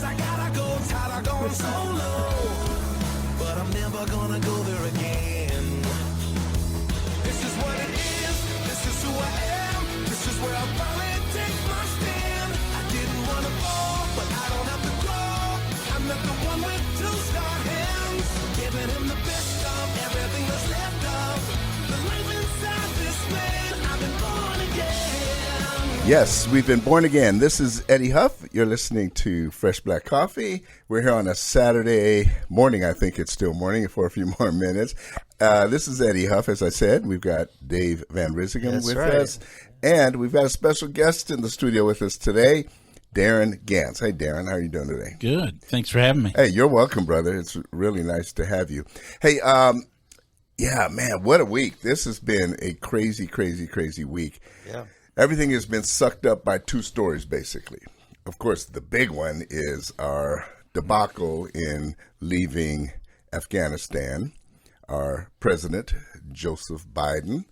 I gotta go, tired of going solo. But I'm never gonna go there again. This is what it is, this is who I am. This is where I finally take my stand. I didn't want to fall, but I don't have to grow. I'm not the one with two star hands. Giving him the best of everything that's left of the life inside this man. I've been born again. Yes, we've been born again. This is Eddie Huff. You're listening to Fresh Black Coffee. We're here on a Saturday morning. I think it's still morning for a few more minutes. This is Eddie Huff. As I said, we've got Dave Van Rizzigam with us. And we've got a special guest in the studio with us today, Darren Gantz. Hey, Darren, how are you doing today? Good. Thanks for having me. Hey, you're welcome, brother. It's really nice to have you. Hey, yeah, man, what a week. This has been a crazy, crazy, crazy week. Yeah. Everything has been sucked up by two stories, basically. Of course, the big one is our debacle in leaving Afghanistan. Our president, Joseph Biden,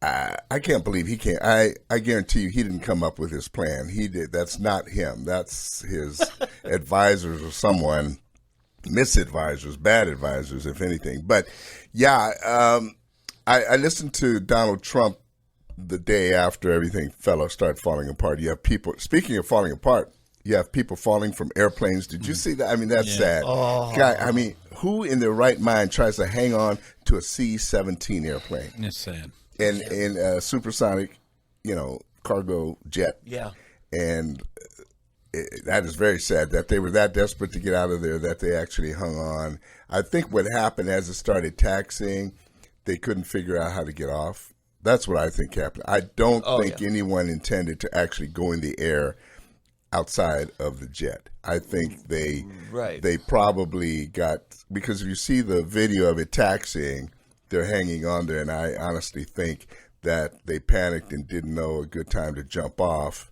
I can't believe he can't. I guarantee you he didn't come up with his plan. He did. That's not him. That's his advisors or someone, misadvisors, bad advisors, if anything. But, yeah, I listened to Donald Trump the day after everything started falling apart. You have people, speaking of falling apart, you have people falling from airplanes. Did you see that? I mean, that's sad. Oh. Guy, I mean, who in their right mind tries to hang on to a C-17 airplane? It's sad. In a supersonic, cargo jet. Yeah. And that is very sad that they were that desperate to get out of there that they actually hung on. I think what happened as it started taxiing, they couldn't figure out how to get off. That's what I think happened. I don't think anyone intended to actually go in the air outside of the jet. I think they probably got, because if you see the video of it taxiing, they're hanging on there, and I honestly think that they panicked and didn't know a good time to jump off,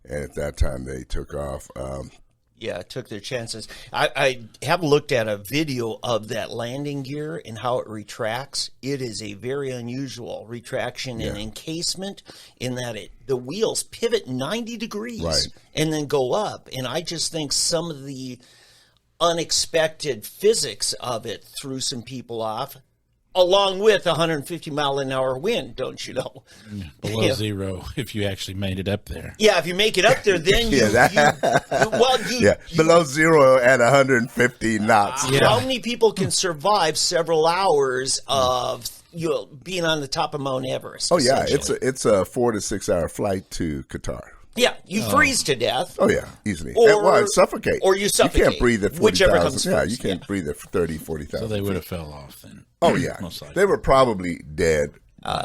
and at that time they took off. Took their chances. I have looked at a video of that landing gear and how it retracts. It is a very unusual retraction and encasement in that the wheels pivot 90 degrees and then go up. And I just think some of the unexpected physics of it threw some people off, along with 150 mile an hour wind, don't you know? Below zero if you actually made it up there. Yeah, if you make it up there, then below zero at 150 knots. How many people can survive several hours of being on the top of Mount Everest? Oh yeah, it's a 4 to 6 hour flight to Qatar. Yeah, you freeze to death. Oh, yeah, easily. Or suffocate. Or you suffocate. You can't breathe at 40,000. Yeah, you can't breathe at 30, 40,000. So they would have fell off then. Oh, yeah. They were probably dead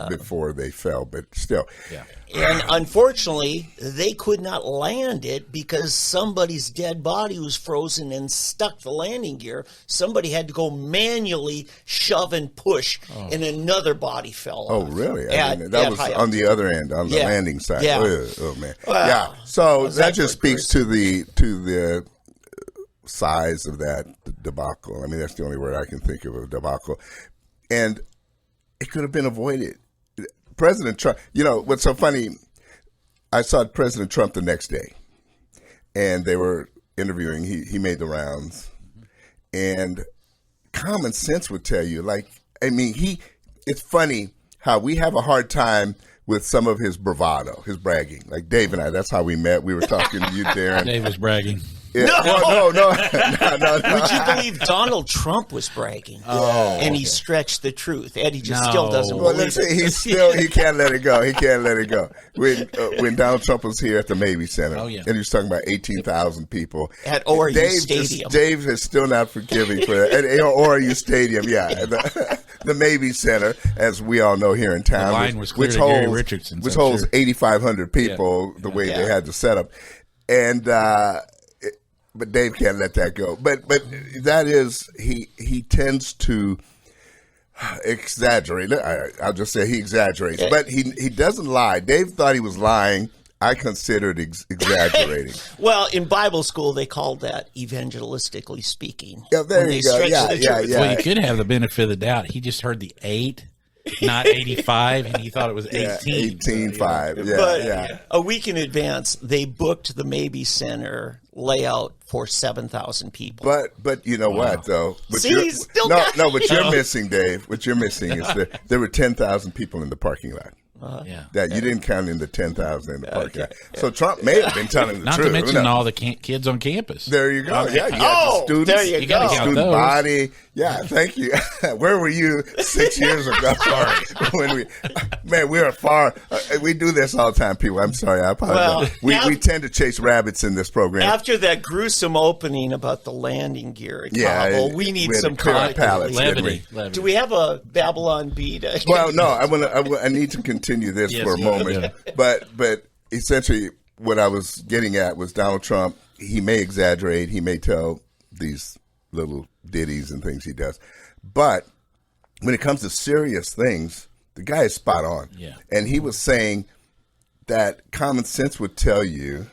before they fell, but still. Yeah. And unfortunately, they could not land it because somebody's dead body was frozen and stuck the landing gear. Somebody had to go manually shove and push, and another body fell off. Oh, really? That was on the other end, on the landing side. Yeah. Oh, man. Yeah. So that just speaks to the size of that debacle. I mean, that's the only word I can think of debacle. And it could have been avoided. President Trump, what's so funny, I saw President Trump the next day, and they were interviewing, he made the rounds, and common sense would tell you, it's funny how we have a hard time with some of his bravado, his bragging. Like Dave and I, that's how we met. We were talking to you, Darren. Dave was bragging. Yeah. No. Would you believe Donald Trump was bragging? And he stretched the truth. Eddie just still doesn't believe it. He can't let it go. He can't let it go. When Donald Trump was here at the Mabee Center, and he was talking about 18,000 people at ORU Stadium. Dave is still not forgiving for that. At ORU Stadium, the Mabee Center, as we all know here in town, the line was which holds 8,500 people. The way they had the setup, and. But Dave can't let that go. But that is, he tends to exaggerate. I'll just say he exaggerates. But he doesn't lie. Dave thought he was lying. I considered exaggerating. Well, in Bible school, they called that evangelistically speaking. Yeah, there you go. Yeah. Well, you could have the benefit of the doubt. He just heard the 8. Not 85, and he thought it was 18. 18.5. But a week in advance, they booked the Mabee Center layout for 7,000 people. But you know what though? What See, you're- he's still no, got no. What you're missing, Dave? What you're missing is there were 10,000 people in the parking lot. Yeah. That you didn't count in the 10,000 in the parking lot. So Trump may have been telling the Not truth. to mention Who knows? all the kids on campus. There you go. Yeah, you had Oh, the students. there you gotta go. count Student those. body. Yeah, thank you. Where were you 6 years ago? When we are far. We do this all the time, people. I'm sorry. I apologize. Well, we tend to chase rabbits in this program. After that gruesome opening about the landing gear at Yeah, Kabul, we need we had some to clear our content. palates, didn't Levity. we? Do we have a Babylon beat? Well, no, I need to continue this Yes, for a go moment. ahead. But essentially, what I was getting at was Donald Trump. He may exaggerate. He may tell these little ditties and things he does. But when it comes to serious things, the guy is spot on. Yeah. And he was saying that common sense would tell you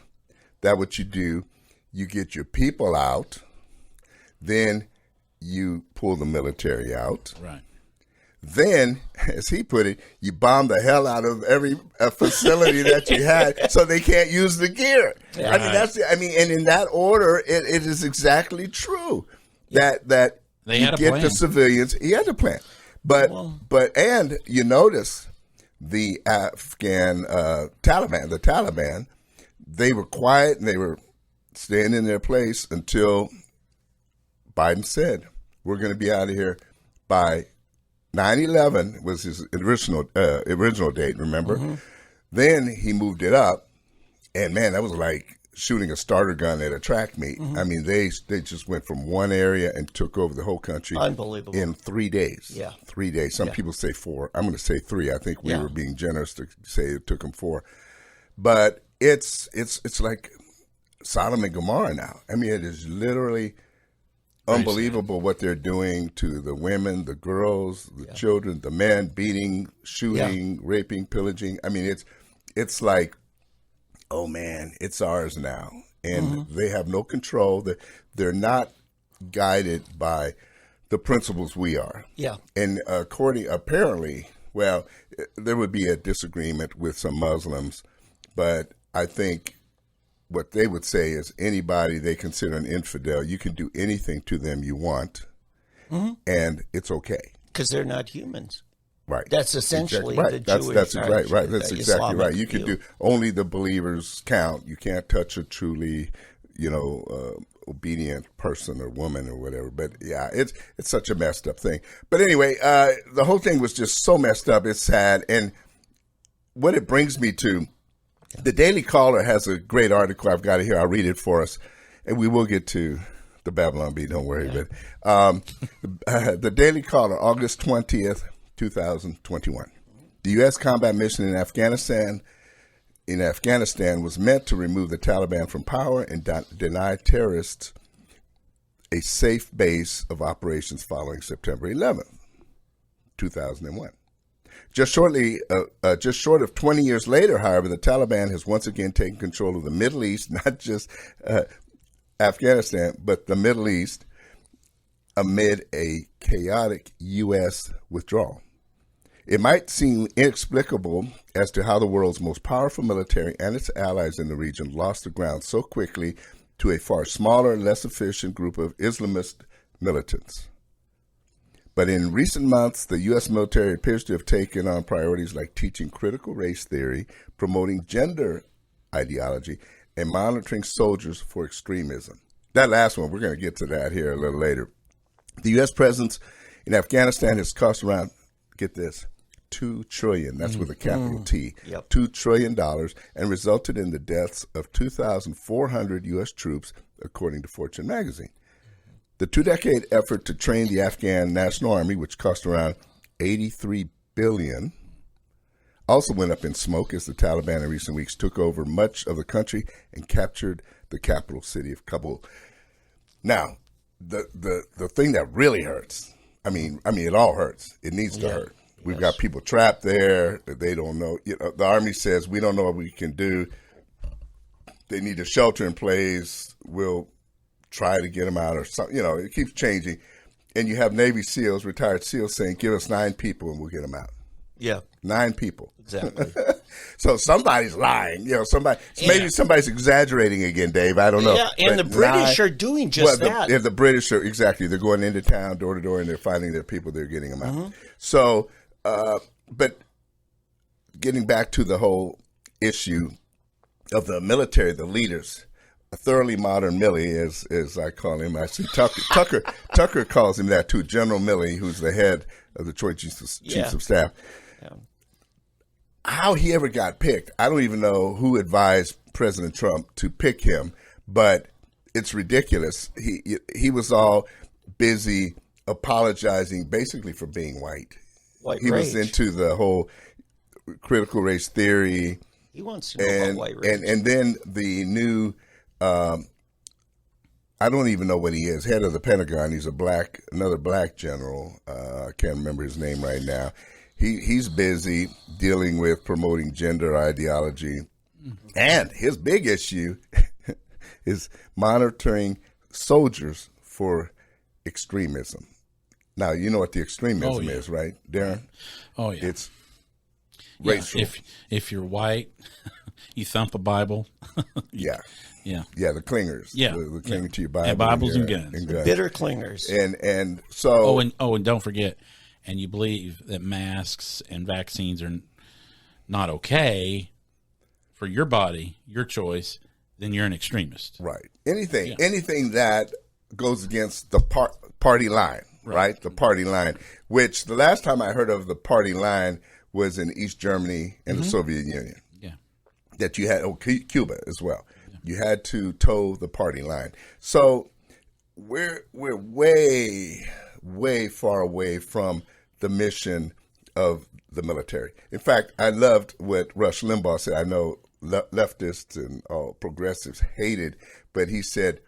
that what you do, you get your people out, then you pull the military out. Right. Then, as he put it, you bomb the hell out of every facility that you had, so they can't use the gear. Yeah. I mean, and in that order, it is exactly true that They you had a get plan. the civilians. He had a plan, but and you notice the Afghan Taliban, they were quiet and they were staying in their place until Biden said, "We're going to be out of here by." 9/11 was his original date, remember? Mm-hmm. Then he moved it up, and man, that was like shooting a starter gun at a track meet. Mm-hmm. I mean, they just went from one area and took over the whole country. Unbelievable. In 3 days. Yeah. 3 days. Some people say 4. I'm going to say 3. I think we were being generous to say it took them 4. But it's like Sodom and Gomorrah now. I mean, it is literally unbelievable what they're doing to the women, the girls, the children, the men, beating, shooting, raping, pillaging. I mean, it's like, oh man, it's ours now. And they have no control. They're not guided by the principles we are. Yeah. And apparently, well, there would be a disagreement with some Muslims, but I think what they would say is anybody they consider an infidel, you can do anything to them you want, and it's okay. Because they're not humans. Right. That's essentially exactly right. the Jewish That's right. Right. That's the exactly Islamic right. You can view. do only the believers count. You can't touch a truly, obedient person or woman or whatever. But yeah, it's such a messed up thing. But anyway, the whole thing was just so messed up. It's sad, and what it brings me to. The Daily Caller has a great article. I've got it here. I'll read it for us, and we will get to the Babylon Bee. Don't worry. But the Daily Caller, August 20th, 2021. The U.S. combat mission in Afghanistan was meant to remove the Taliban from power and deny terrorists a safe base of operations following September 11th, 2001. Just short of 20 years later, however, the Taliban has once again taken control of the Middle East, not just Afghanistan, but the Middle East, amid a chaotic U.S. withdrawal. It might seem inexplicable as to how the world's most powerful military and its allies in the region lost the ground so quickly to a far smaller, less efficient group of Islamist militants. But in recent months, the U.S. military appears to have taken on priorities like teaching critical race theory, promoting gender ideology, and monitoring soldiers for extremism. That last one, we're going to get to that here a little later. The U.S. presence in Afghanistan has cost around, get this, $2 trillion, that's with a capital T, $2 trillion, and resulted in the deaths of 2,400 U.S. troops, according to Fortune magazine. The 2-decade effort to train the Afghan National Army, which cost around $83 billion, also went up in smoke as the Taliban in recent weeks took over much of the country and captured the capital city of Kabul. Now, the thing that really hurts, I mean, it all hurts. It needs to hurt. We've got people trapped there. They don't know. The Army says, we don't know what we can do. They need a shelter in place. We'll try to get them out or something. It keeps changing. And you have Navy SEALs, retired SEALs saying, give us 9 people and we'll get them out. Yeah. 9 people. Exactly. So somebody's lying. Maybe somebody's exaggerating again, Dave. I don't know. Yeah, and But the British are doing just that. The British are, exactly. They're going into town, door to door, and they're finding their people. They're getting them out. Mm-hmm. So, but getting back to the whole issue of the military, the leaders, a thoroughly modern Milley, as I call him. I see Tucker calls him that too, General Milley, who's the head of the Joint Chiefs of Staff. Yeah. How he ever got picked, I don't even know who advised President Trump to pick him, but it's ridiculous. He was all busy apologizing basically for being white. He was into the whole critical race theory. He wants to know about white race. And then the new, I don't even know what he is, head of the Pentagon. He's another black general. I can't remember his name right now. He's busy dealing with promoting gender ideology. Mm-hmm. And his big issue is monitoring soldiers for extremism. Now, you know what the extremism is, right, Darren? Oh, yeah. It's racial. If you're white, you thump a Bible. Yeah. Yeah. Yeah, the clingers. Yeah. The clinging to your Bible. And Bibles and guns. Bitter clingers. And so... and don't forget, and you believe that masks and vaccines are not okay for your body, your choice, then you're an extremist. Right. Anything that goes against the party line, right? The party line, which the last time I heard of the party line was in East Germany and the Soviet Union. Yeah. That you had, Cuba as well. Yeah. You had to toe the party line. So we're way, way far away from the mission of the military. In fact, I loved what Rush Limbaugh said. I know leftists and all progressives hated, but he said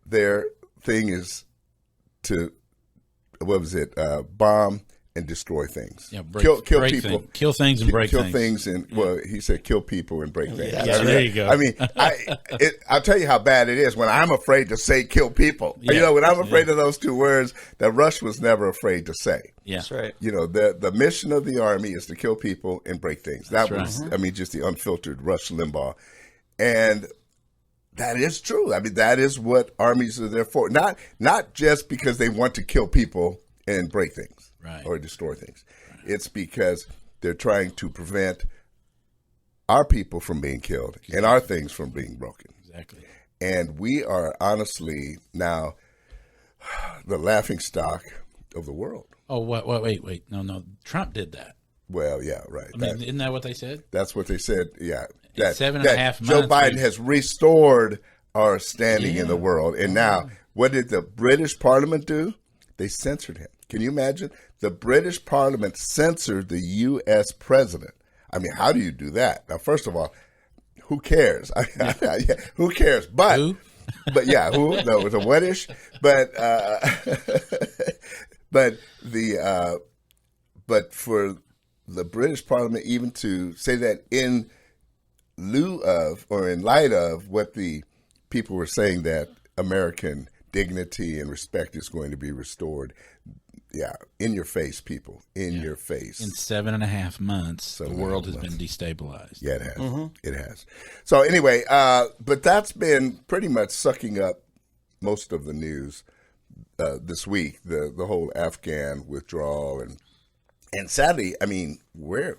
their thing is to, bomb and destroy things. Yeah, kill break people. Kill things and break things. Kill things and, he said kill people and break things. Yeah, there you go. I mean, I'll tell you how bad it is when I'm afraid to say kill people. Yeah. When I'm afraid of those two words that Rush was never afraid to say. Yeah. That's right. The mission of the Army is to kill people and break things. That That's was, just the unfiltered Rush Limbaugh. And that is true. I mean, that is what armies are there for. Not just because they want to kill people and break things or destroy things. Right. It's because they're trying to prevent our people from being killed and our things from being broken. Exactly. And we are honestly now the laughingstock of the world. Oh, wait. No. Trump did that. Well, yeah, right. I mean, isn't that what they said? That's what they said, yeah. That 7.5 months. Joe Biden has restored our standing in the world. And now, what did the British Parliament do? They censored him. Can you imagine? The British Parliament censored the U.S. president. I mean, how do you do that? Now, first of all, who cares? Who cares? But, who? But yeah, who? No, it was a wetish. But for the British Parliament even to say that in lieu of or in light of what the people were saying, that American dignity and respect is going to be restored. Yeah, in your face, people. In your face. In 7.5 months, the world has been destabilized. Yeah, it has. Mm-hmm. It has. So anyway, but that's been pretty much sucking up most of the news this week. The whole Afghan withdrawal and sadly, I mean, we're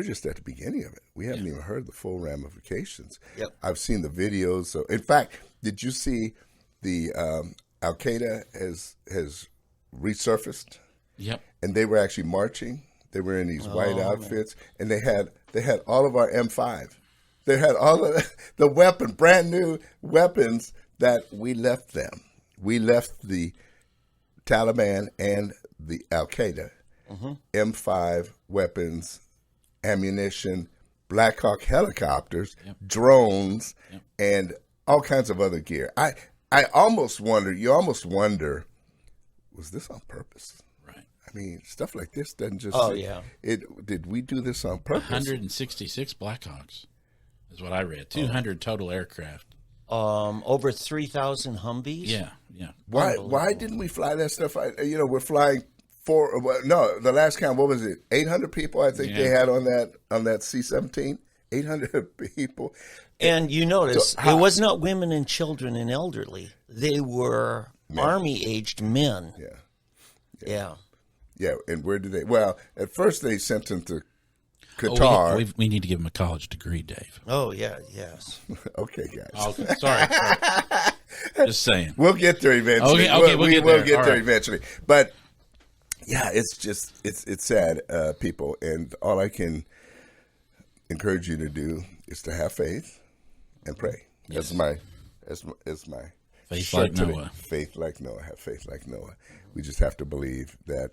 just at the beginning of it. We haven't even heard the full ramifications. Yep. I've seen the videos. So, in fact, did you see the Al Qaeda has resurfaced? Yep. And they were actually marching. They were in these white outfits, and they had all of our M5. They had all of the brand new weapons that we left them. We left the Taliban and the Al Qaeda. M5 weapons, ammunition, Black Hawk helicopters, drones, and all kinds of other gear. I almost wonder, was this on purpose? Right. I mean, stuff like this doesn't just... Did we do this on purpose? 166 Blackhawks is what I read. 200 total aircraft. Over 3,000 Humvees. Yeah. Why didn't we fly that stuff? We're flying the last count, what was it? 800 people, I think they had on that C-17. 800 people. And you notice it was not women and children and elderly. They were army-aged men. Yeah. And where did they? Well, at first they sent them to Qatar. We need to give them a college degree, Dave. Oh, yeah, yes. Okay, guys. Oh, sorry. Just saying. We'll get there eventually. Okay, we'll get there Eventually. But yeah, it's sad, people, and all I can encourage you to do is to have faith and pray. Yes. That's my faith like today. Noah. Faith like Noah. Have faith like Noah. We just have to believe that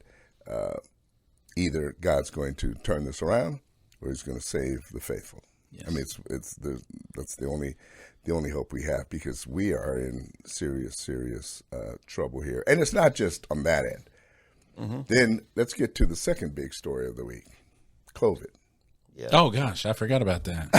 either God's going to turn this around or He's going to save the faithful. Yes. I mean, that's the only hope we have, because we are in serious trouble here, and it's not just on that end. Mm-hmm. Then let's get to the second big story of the week: COVID. Yeah. Oh gosh, I forgot about that.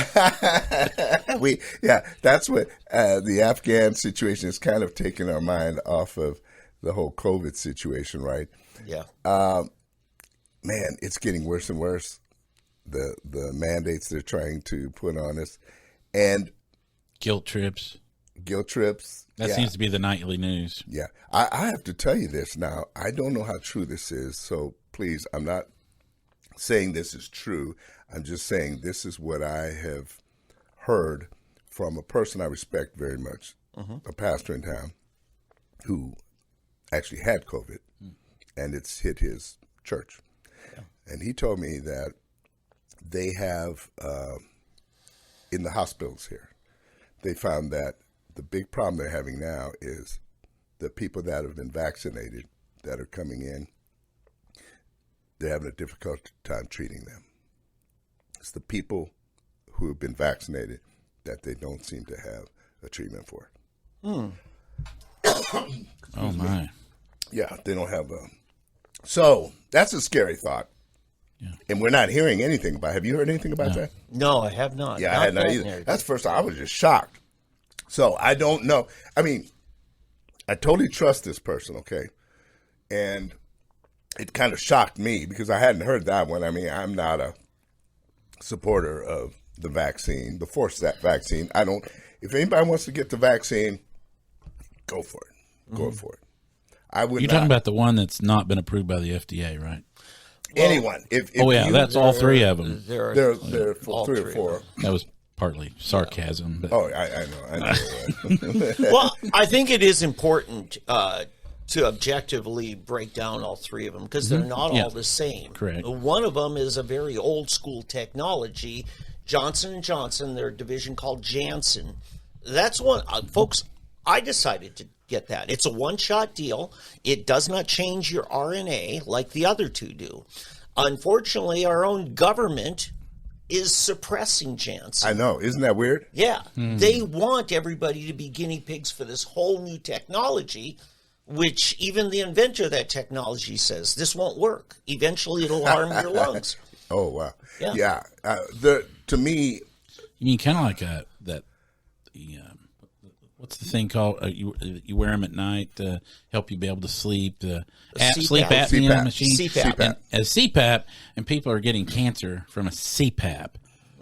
That's what the Afghan situation has kind of taken our mind off of the whole COVID situation, right? Yeah. Man, it's getting worse and worse. The mandates they're trying to put on us, and guilt trips. That seems to be the nightly news. Yeah, I have to tell you this now. I don't know how true this is, so please, I'm not saying this is true. I'm just saying this is what I have heard from a person I respect very much, a pastor in town, who actually had COVID, and it's hit his church. Yeah. And he told me that they have, in the hospitals here, they found that the big problem they're having now is the people that have been vaccinated that are coming in, they're having a difficult time treating them. It's the people who have been vaccinated that they don't seem to have a treatment for. Oh, my. Yeah, they don't have a... So, that's a scary thought. Yeah. And we're not hearing anything about it. Have you heard anything about that? No, I have not. Yeah, I had not either. That's the first time. I was just shocked. So, I don't know. I mean, I totally trust this person, okay? And it kind of shocked me because I hadn't heard that one. I mean, I'm not a supporter of the vaccine, the forced vaccine. If anybody wants to get the vaccine, go for it. Go for it. I would. You're talking about the one that's not been approved by the FDA, right? Anyone. That's all three of them. There are three or four. That was partly sarcasm. But. Oh, I know. Well, I think it is important to objectively break down all three of them because they're not all the same. Correct. One of them is a very old school technology. Johnson & Johnson, their division called Janssen. That's one, folks, I decided to get that. It's a one-shot deal. It does not change your RNA like the other two do. Unfortunately, our own government is suppressing Janssen. I know. Isn't that weird? Yeah. They want everybody to be guinea pigs for this whole new technology, which even the inventor of that technology says, this won't work. Eventually, it'll harm your lungs. Oh, wow. Yeah. To me... You mean kind of like what's the thing called? You wear them at night to help you be able to sleep. Sleep apnea machine. CPAP. And as CPAP, and people are getting cancer from a CPAP.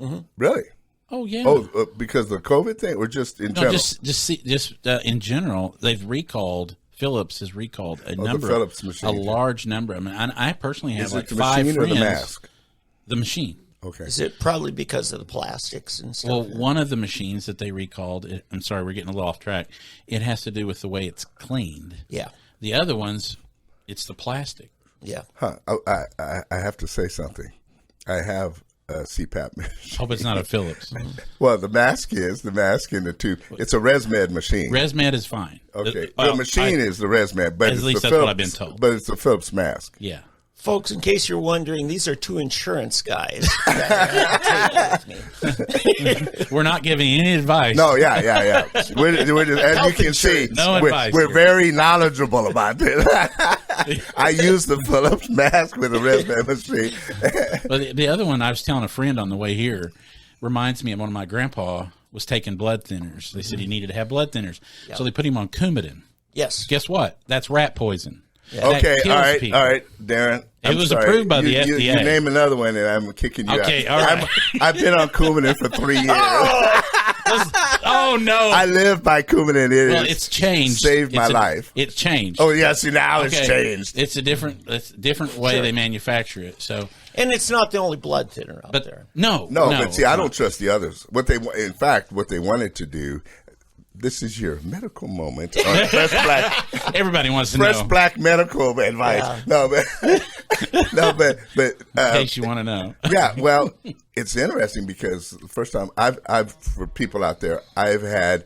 Mm-hmm. Really? Oh yeah. Oh, because of the COVID thing, or just in general? Just in general, they've recalled. Philips has recalled a large number. I mean, I personally have like 5 friends. Is it the machine or the mask? The machine. Okay. Is it probably because of the plastics and stuff? Well, one of the machines that they recalled, I'm sorry, we're getting a little off track. It has to do with the way it's cleaned. Yeah. The other ones, it's the plastic. Yeah. Huh. I have to say something. I have a CPAP machine. Hope it's not a Philips. Well, the mask in the tube. It's a ResMed machine. ResMed is fine. Okay. The machine is the ResMed, but at least that's Philips, what I've been told. But it's a Philips mask. Yeah. Folks, in case you're wondering, these are 2 insurance guys. We're not giving any advice. No, yeah. We're just, as you can see, we're very knowledgeable about this. I use the Philips mask with a ResMed machine. But the other one, I was telling a friend on the way here, reminds me of when my grandpa was taking blood thinners. They said he needed to have blood thinners. Yep. So they put him on Coumadin. Yes. Guess what? That's rat poison. Okay, kills all right, people. all right, Darren. It was approved by the FDA. You name another one, and I'm kicking you out. Okay, all right. I've been on Coumadin for 3 years. Oh no! I live by Coumadin. Well, it's changed. Saved my life. It's changed. Oh yeah, see now it's Okay. changed. It's a different way they manufacture it. So, And it's not the only blood thinner out there. No, but see, I don't trust the others. In fact, what they wanted to do. This is your medical moment on Fresh Black. Everybody wants to Fresh know. Black medical advice. Yeah. But In case you want to know. yeah. Well, it's interesting because the first time I've for people out there, I've had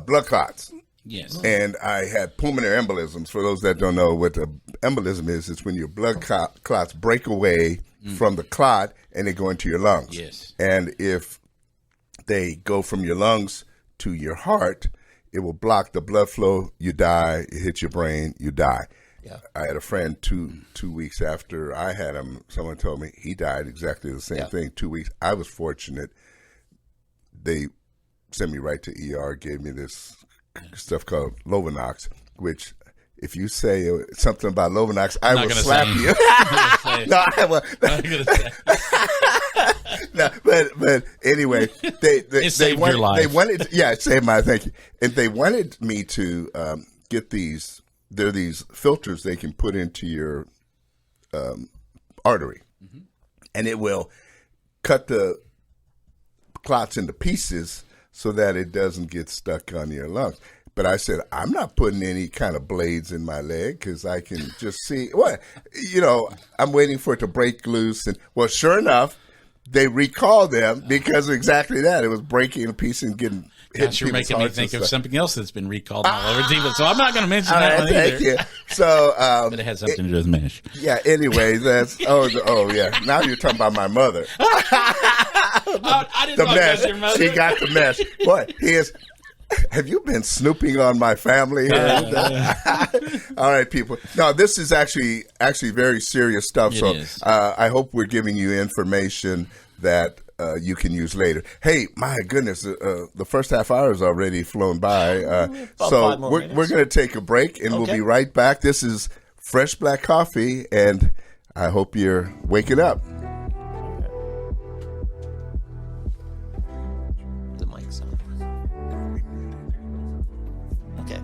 blood clots. Yes. And I had pulmonary embolisms. For those that don't know what the embolism is, it's when your blood clots break away from the clot and they go into your lungs. Yes. And if they go from your lungs to your heart, it will block the blood flow. You die. It hits your brain. You die. Yeah. I had a friend two weeks after I had him. Someone told me he died exactly the same thing. 2 weeks. I was fortunate. They sent me right to ER. Gave me this stuff called Lovenox, which if you say something about Lovenox, I will slap you. No, I will. No, but anyway, they saved your life. They wanted, it saved my. Thank you. And they wanted me to get these. There are these filters they can put into your artery, and it will cut the clots into pieces so that it doesn't get stuck on your lungs. But I said, I'm not putting any kind of blades in my leg because I can just see what, I'm waiting for it to break loose. And well, sure enough, they recalled them because of exactly that. It was breaking a piece and getting hit. You're making me think of something else that's been recalled all over TV. So I'm not going to mention that one thank either. you. So, But it has something to do with mesh. Yeah. Anyway, that's yeah. Now you're talking about my mother. I didn't know mesh. that's your mother. She got the mesh. What? Have you been snooping on my family? All right, people. No, this is actually very serious stuff. It so is. I hope we're giving you information that you can use later. Hey, my goodness, the first half hour is already flown by. So we're going to take a break, and we'll be right back. This is Fresh Black Coffee, and I hope you're waking up. The mic's on. Okay.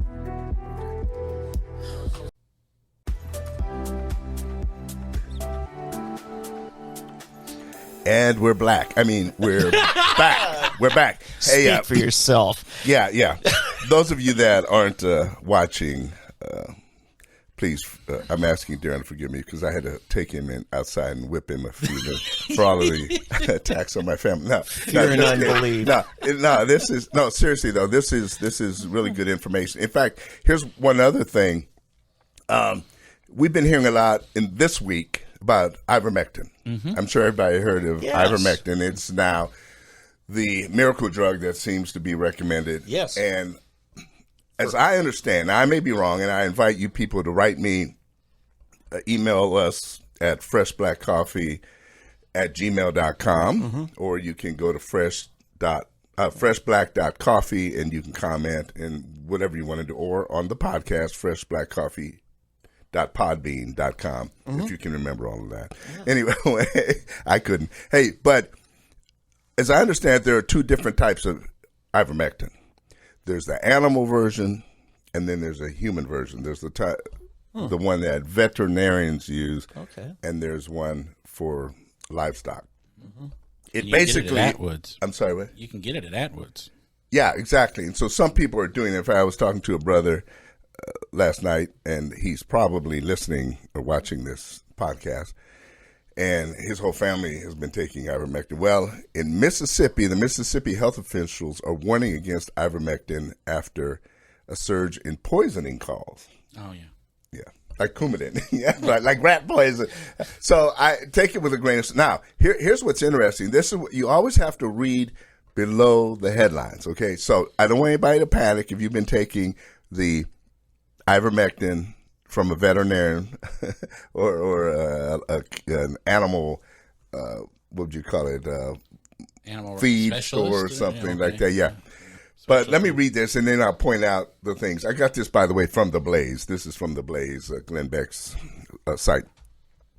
And we're black. We're back. We're back. Hey, Speak for yourself. Yeah. Those of you that aren't watching, please, I'm asking Darren to forgive me because I had to take him outside and whip him a few minutes for all of the attacks on my family. Fear and unbelief. Seriously though, this is really good information. In fact, here's one other thing. We've been hearing a lot in this week about ivermectin. Mm-hmm. I'm sure everybody heard of ivermectin. It's now the miracle drug that seems to be recommended. Yes. And as I understand, I may be wrong, and I invite you people to write me, email us at freshblackcoffee@gmail.com, or you can go to freshblack.coffee and you can comment and whatever you want to do, or on the podcast, freshblackcoffee.podbean.com, if you can remember all of that. Yeah. Anyway, I couldn't. Hey, but as I understand, there are two different types of ivermectin. There's the animal version, and then there's a human version. There's the one that veterinarians use, and there's one for livestock. Mm-hmm. It basically get it at Atwood's. I'm sorry, what? You can get it at Atwood's. Yeah, exactly. And so some people are doing it. In fact, I was talking to a brother last night, and he's probably listening or watching this podcast, and his whole family has been taking ivermectin. Well, in Mississippi, the Mississippi health officials are warning against ivermectin after a surge in poisoning calls. Oh, yeah. Yeah, like Coumadin, like rat poison. So I take it with a grain of salt. Now, here's what's interesting. This is you always have to read below the headlines, okay? So I don't want anybody to panic if you've been taking the ivermectin from a veterinarian or an animal, what would you call it? Animal feed specialist or something like that. Yeah. But let me read this, and then I'll point out the things. I got this, by the way, from The Blaze. This is from The Blaze, Glenn Beck's site.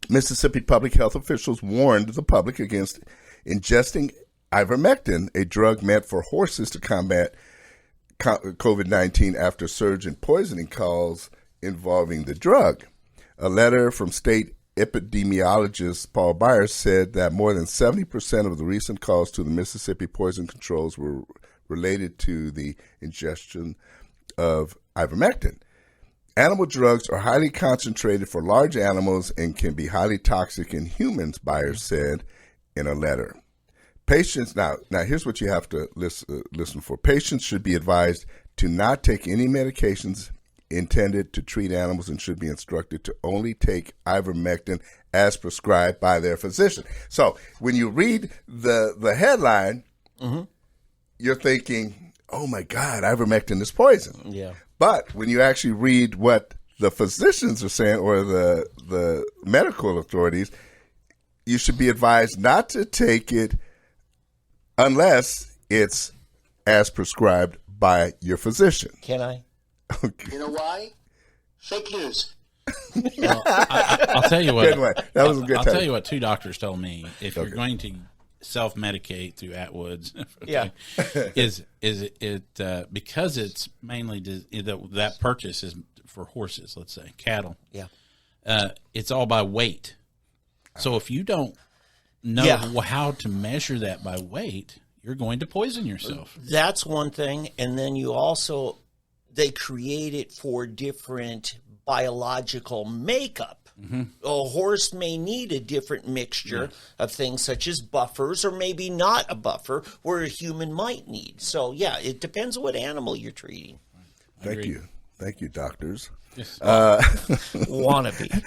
Mississippi public health officials warned the public against ingesting ivermectin, a drug meant for horses to combat COVID-19 after surge in poisoning calls involving the drug. A letter from state epidemiologist Paul Byers said that more than 70% of the recent calls to the Mississippi poison controls were related to the ingestion of ivermectin. Animal drugs are highly concentrated for large animals and can be highly toxic in humans, Byers said in a letter. Patients, now here's what you have to listen for. Patients should be advised to not take any medications intended to treat animals and should be instructed to only take ivermectin as prescribed by their physician. So when you read the headline, you're thinking, oh my God, ivermectin is poison. Yeah. But when you actually read what the physicians are saying or the medical authorities, you should be advised not to take it unless it's as prescribed by your physician. Can I? Okay. You know why? Fake news. Well, I'll tell you what. Good one. That was a good I'll time. tell you what 2 doctors told me. If you're going to self-medicate through Atwoods, Yeah. is it because it's mainly that purchase is for horses, let's say cattle. Yeah. It's all by weight. So if you don't know how to measure that by weight, you're going to poison yourself. That's one thing. And then you also, they create it for different biological makeup. A horse may need a different mixture of things such as buffers or maybe not a buffer where a human might need. So, yeah, it depends on what animal you're treating. Thank you. Thank you, doctors. Yes. Wannabe.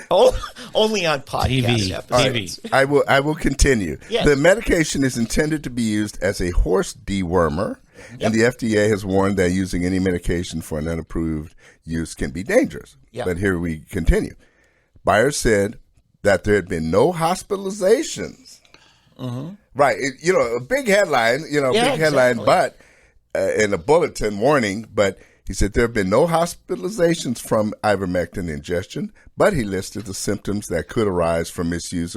Only on podcast episodes. TV. I will continue. Yes. The medication is intended to be used as a horse dewormer, and the FDA has warned that using any medication for an unapproved use can be dangerous. Yep. But here we continue. Byers said that there had been no hospitalizations. Right. A big headline, exactly. but in a bulletin warning, but he said there have been no hospitalizations from ivermectin ingestion, but he listed the symptoms that could arise from misuse,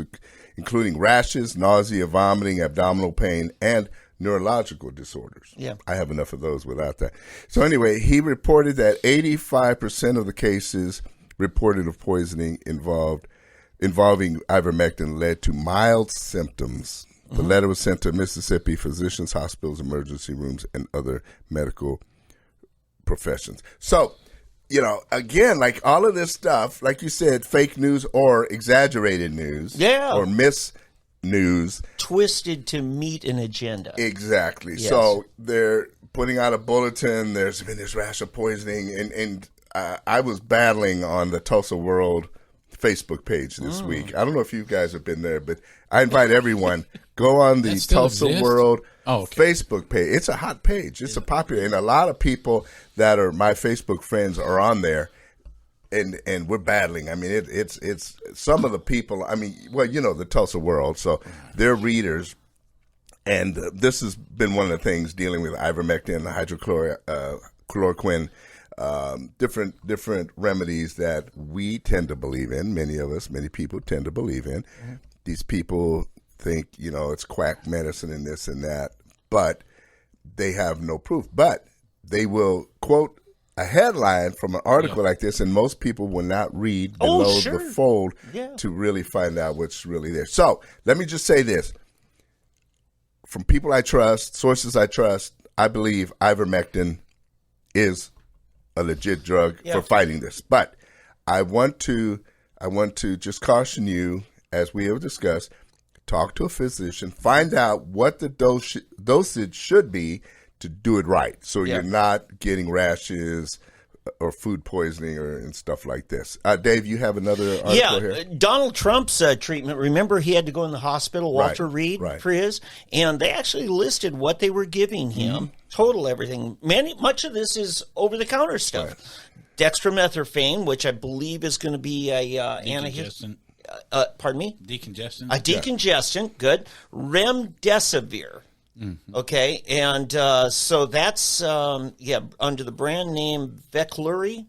including rashes, nausea, vomiting, abdominal pain, and neurological disorders. Yeah. I have enough of those without that. So anyway, he reported that 85% of the cases reported of poisoning involving ivermectin led to mild symptoms. The letter was sent to Mississippi physicians, hospitals, emergency rooms, and other medical professions. So, again, like all of this stuff, like you said, fake news or exaggerated news, or news, Twisted to meet an agenda. exactly. Yes. So they're putting out a bulletin. There's been this rash of poisoning, and I was battling on the Tulsa World Facebook page this week. I don't know if you guys have been there, but I invite everyone, go on the That still Tulsa exists? World Oh, okay. Facebook page. It's a hot page. It's a popular, and a lot of people that are my Facebook friends are on there, and we're battling. I mean, it's some of the people. I mean, well, the Tulsa World, so they're readers, and this has been one of the things dealing with ivermectin, hydrochloroquine. Different remedies that we tend to believe in. Many people tend to believe in. These people think, it's quack medicine and this and that, but they have no proof. But they will quote a headline from an article like this, and most people will not read below the fold to really find out what's really there. So let me just say this. From people I trust, sources I trust, I believe ivermectin is a legit drug for fighting this. But I want to just caution you, as we have discussed, talk to a physician, find out what the dosage should be to do it right, so you're not getting rashes or food poisoning and stuff like this. Dave, you have another article here? Donald Trump's treatment, remember he had to go in the hospital, Walter Reed, for his, and they actually listed what they were giving him, total everything. Much of this is over-the-counter stuff. Dextromethorphan, which I believe is going to be a Decongestant. pardon me? Decongestant. A decongestant, good. Remdesivir. Okay, and so that's under the brand name Veklury,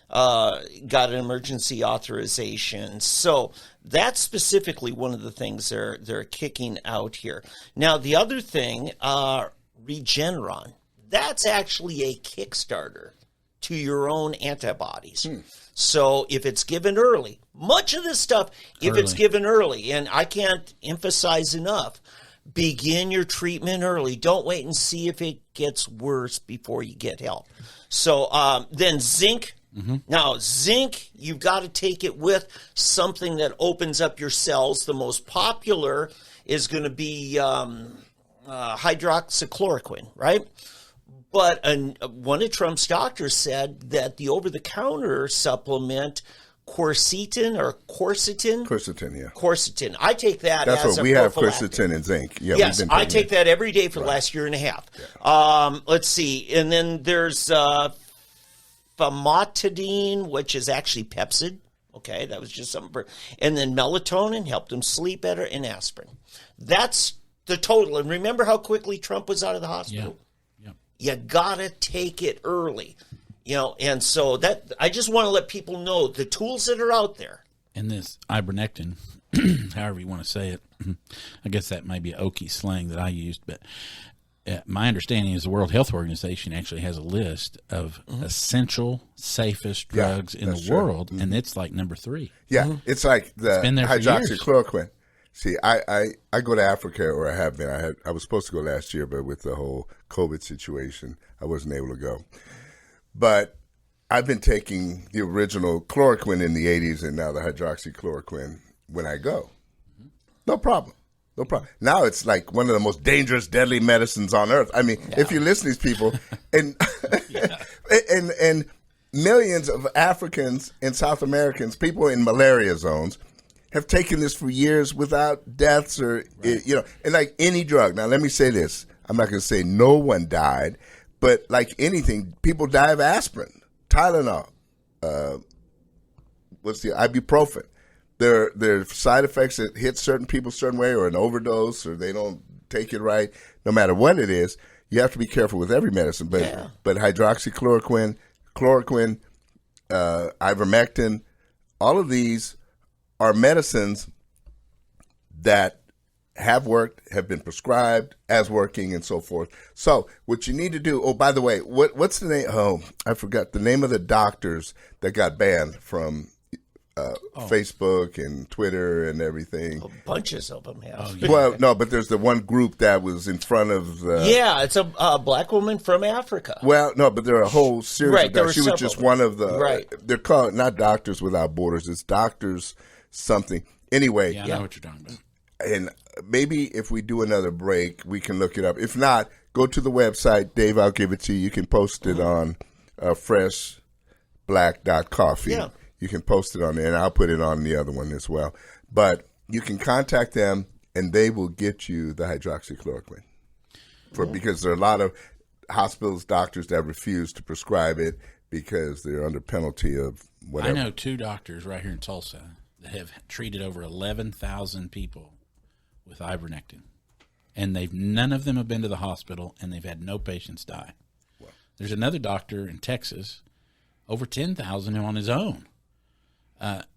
got an emergency authorization. So that's specifically one of the things they're kicking out here. Now the other thing, Regeneron, that's actually a Kickstarter to your own antibodies. So if it's given early, much of this stuff, if it's given early, and I can't emphasize enough, begin your treatment early. Don't wait and see if it gets worse before you get help. So then zinc. Now, zinc, you've got to take it with something that opens up your cells. The most popular is going to be hydroxychloroquine, right? But one of Trump's doctors said that the over-the-counter supplement quercetin. Quercetin, yeah. Quercetin. I take that That's as what a we have, prophylactic. quercetin and zinc. Yeah, Yes, we've been I taking take that every day for the last year and a half. Yeah. Let's see. And then there's famotidine, which is actually Pepsid. Okay, that was just something for... And then melatonin helped him sleep better, and aspirin. That's the total. And remember how quickly Trump was out of the hospital? Yeah. You got to take it early. And so that I just want to let people know the tools that are out there. And this ivermectin, however you want to say it, I guess that may be Okie slang that I used, but my understanding is the World Health Organization actually has a list of essential, safest drugs in the world, and it's like number 3. Yeah, it's like the been there for hydroxychloroquine. See, I go to Africa, or I have been. I was supposed to go last year, but with the whole COVID situation, I wasn't able to go. But I've been taking the original chloroquine in the 80s and now the hydroxychloroquine when I go. No problem. No problem. Now it's like one of the most dangerous, deadly medicines on earth. I mean, if you listen to these people, and and millions of Africans and South Americans, people in malaria zones, have taken this for years without deaths or, and like any drug. Now, let me say this. I'm not going to say no one died. But like anything, people die of aspirin, Tylenol, ibuprofen. There are side effects that hit certain people a certain way, or an overdose, or they don't take it right. No matter what it is, you have to be careful with every medicine. But hydroxychloroquine, chloroquine, ivermectin, all of these are medicines that have worked, have been prescribed as working, and so forth. So what you need to do, by the way, what's the name? Oh, I forgot the name of the doctors that got banned from Facebook and Twitter and everything. Well, bunches of them have. Well, no, but there's the one group that was in front of the... Yeah, it's a black woman from Africa. Well, no, but there are a whole series of there doctors. were She was just one of the... Right. They're called not Doctors Without Borders. It's Doctors something. Anyway. Yeah, I know what you're talking about. And maybe if we do another break, we can look it up. If not, go to the website. Dave, I'll give it to you. You can post it on freshblack.coffee. Yeah. You can post it on there, and I'll put it on the other one as well. But you can contact them, and they will get you the hydroxychloroquine. Because there are a lot of hospitals, doctors that refuse to prescribe it because they're under penalty of whatever. I know 2 doctors right here in Tulsa that have treated over 11,000 people with ivermectin, and none of them have been to the hospital, and they've had no patients die. Wow. There's another doctor in Texas, over 10,000 on his own,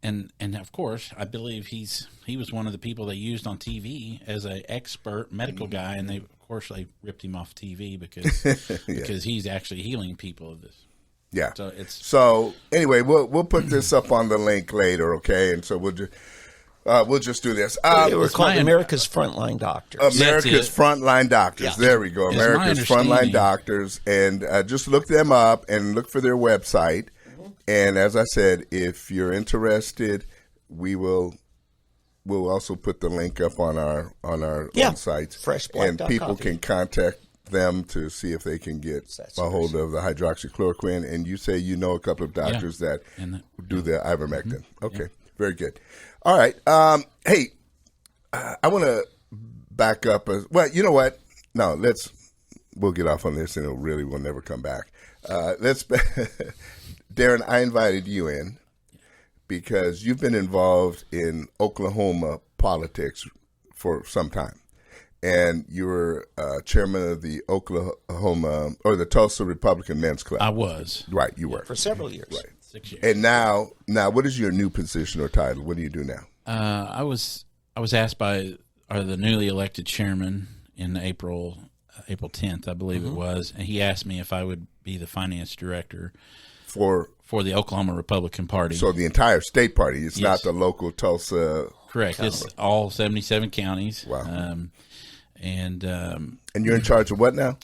and of course, I believe he was one of the people they used on TV as an expert medical guy, and they ripped him off TV because he's actually healing people of this. Yeah. So anyway, we'll put this up on the link later, okay? And so we'll just do this. We're called America's Frontline Doctors. America's Frontline Doctors. Yeah. There we go. America's Frontline Doctors. And just look them up and look for their website. Mm-hmm. And as I said, if you're interested, we'll also put the link up on our websites. Freshblack.coffee. And people can contact them to see if they can get a hold of the hydroxychloroquine. And you say you know a couple of doctors that do the ivermectin. Mm-hmm. Okay. Very good. All right. Hey, I want to back up. Well, you know what? No, we'll get off on this and we'll never come back. Darren, I invited you in because you've been involved in Oklahoma politics for some time. and you were chairman of the Oklahoma or the Tulsa Republican Men's Club. I was. Right, you were. For several years. Right. 6 years. And now, what is your new position or title? What do you do now? I was asked by the newly elected chairman in April 10th, I believe it was, and he asked me if I would be the finance director For the Oklahoma Republican Party. so the entire state party. It's not Yes. the local Tulsa. Correct. It's all 77 counties. Wow. And And you're in charge of what now?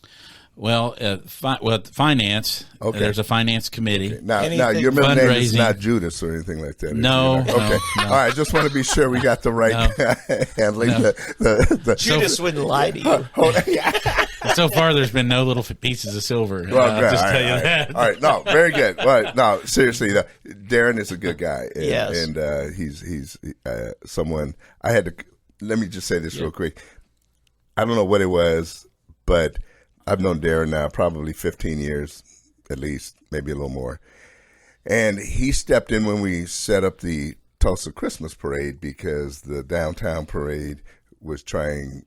finance. Okay. There's a finance committee. Now Anything- your middle name is Fundraising. not Judas or anything like that. is it? No, Okay. no, no. All right. Just want to be sure we got the right handling. The Judas wouldn't lie to you. hold on. So far, there's been no little pieces of silver. Well, I'll good. just All tell right, you all right. that. All right. No, very good. Well, no, seriously, Darren is a good guy. And, Yes. And he's someone I had to. Let me just say this real quick. I don't know what it was, but I've known Darren now probably 15 years, at least, maybe a little more. And he stepped in when we set up the Tulsa Christmas Parade because the downtown parade was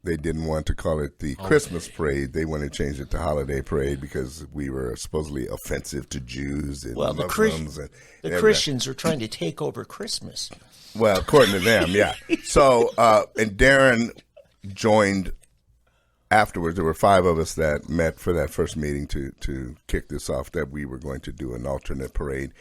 they didn't want to call it the Christmas Parade. They wanted to change it to Holiday Parade because we were supposedly offensive to Jews and Well, the Muslims. And everything. Christians are trying to take over Christmas. Well, according to them, yeah. So, and Darren joined afterwards. There were 5 of us that met for that first meeting to kick this off, that we were going to do an alternate parade.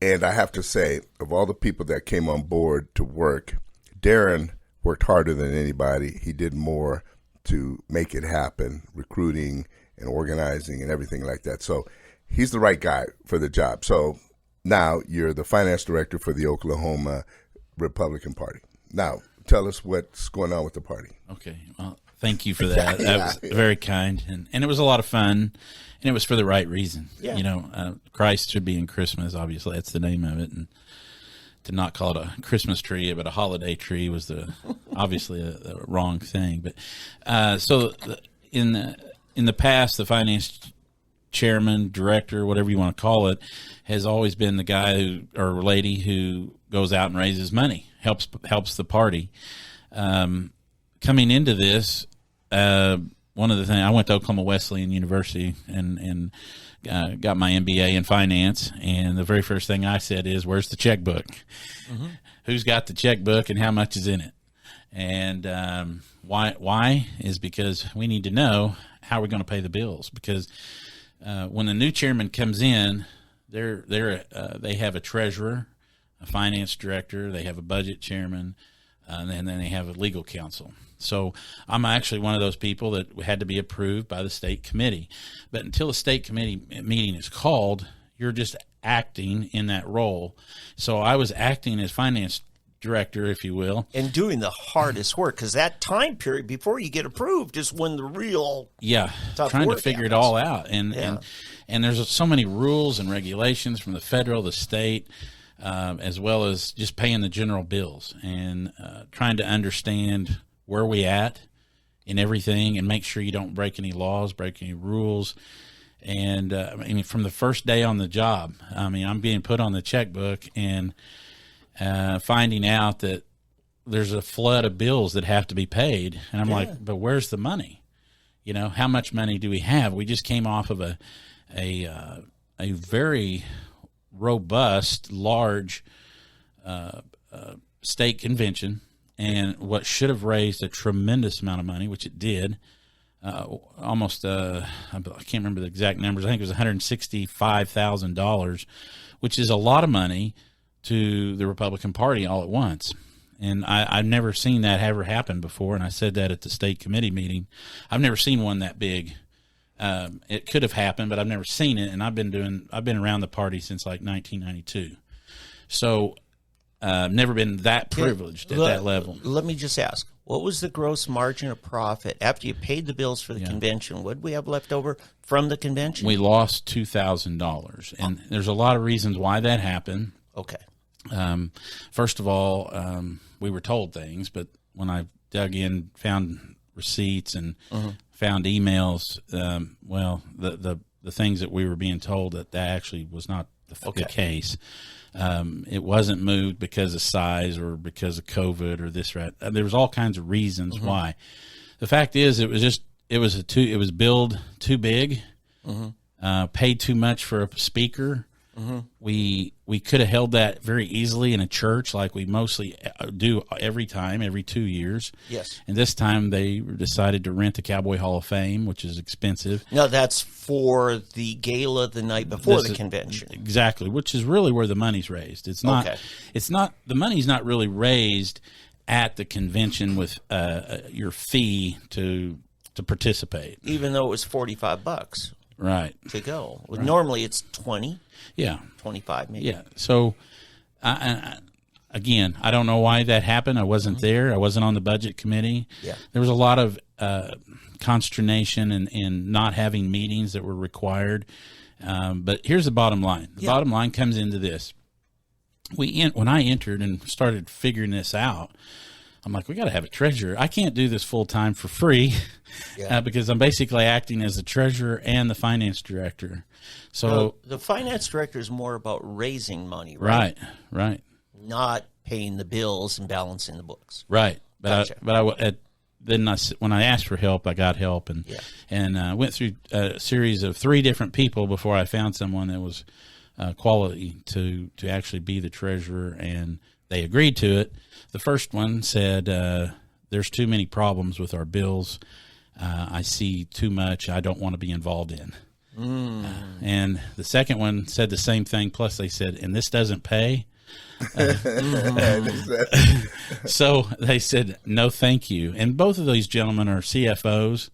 And I have to say, of all the people that came on board to work, Darren worked harder than anybody. He did more to make it happen, recruiting and organizing and everything like that. So he's the right guy for the job. So now you're the finance director for the Oklahoma Republican Party. Now, tell us what's going on with the party. Okay. Well, thank you for that. That was very kind. And it was a lot of fun. And it was for the right reason. Yeah. You know, Christ should be in Christmas, obviously. That's the name of it. And to not call it a Christmas tree, but a holiday tree was obviously a wrong thing. But in the past, the finance chairman, director, whatever you want to call it, has always been the guy or lady who goes out and raises money, helps the party. Coming into this, one of the things, I went to Oklahoma Wesleyan University and got my MBA in finance, and the very first thing I said is, "Where's the checkbook? Mm-hmm. Who's got the checkbook, and how much is in it?" And why is because we need to know how we're going to pay the bills. Because when the new chairman comes in, they have a treasurer, a finance director, they have a budget chairman, and then they have a legal counsel. So I'm actually one of those people that had to be approved by the state committee. But until the state committee meeting is called, you're just acting in that role. So I was acting as finance director, if you will. And doing the hardest work, because that time period before you get approved is when the real tough trying to work figure it happens. all out. And there's so many rules and regulations from the federal, the state, as well as just paying the general bills and trying to understand where we at in everything and make sure you don't break any laws, break any rules. And I mean, from the first day on the job, I mean, I'm being put on the checkbook and finding out that there's a flood of bills that have to be paid. And I'm like, but where's the money? You know, how much money do we have? We just came off of a very robust, large state convention, and what should have raised a tremendous amount of money, which it did, almost, I can't remember the exact numbers. I think it was $165,000, which is a lot of money to the Republican Party all at once. And I've never seen that ever happen before, and I said that at the state committee meeting. I've never seen one that big. It could have happened, but I've never seen it, and I've been around the party since like 1992. So never been that privileged at that level. Let me just ask, what was the gross margin of profit after you paid the bills for the convention? What did we have left over from the convention? We lost $2,000, and there's a lot of reasons why that happened. Okay. First of all, we were told things, but when I dug in, found receipts and found emails, the things that we were being told that actually was not the case. It wasn't moved because of size or because of COVID or this, right? There was all kinds of reasons why. The fact is, it was billed too big, paid too much for a speaker. We could have held that very easily in a church, like we mostly do every 2 years. Yes. And this time they decided to rent the Cowboy Hall of Fame, which is expensive. No, that's for the gala the night before the convention. Exactly, which is really where the money's raised. It's not. Okay. It's not. The money's not really raised at the convention with your fee to participate. Even though it was $45 Right. to go. Normally it's 20, Yeah. 25 maybe. Yeah. So, again, I don't know why that happened. I wasn't there. I wasn't on the budget committee. Yeah. There was a lot of consternation in not having meetings that were required. But here's the bottom line. The bottom line comes into this. When I entered and started figuring this out, I'm like, we got to have a treasurer. I can't do this full time for free because I'm basically acting as the treasurer and the finance director. So the finance director is more about raising money, right? Right. Not paying the bills and balancing the books. Right. Gotcha. When I asked for help, I got help and went through a series of 3 different people before I found someone that was quality to actually be the treasurer, and they agreed to it. The first one said, there's too many problems with our bills. I see too much I don't want to be involved in. And the second one said the same thing, plus they said, and this doesn't pay. So they said, no, thank you. And both of these gentlemen are CFOs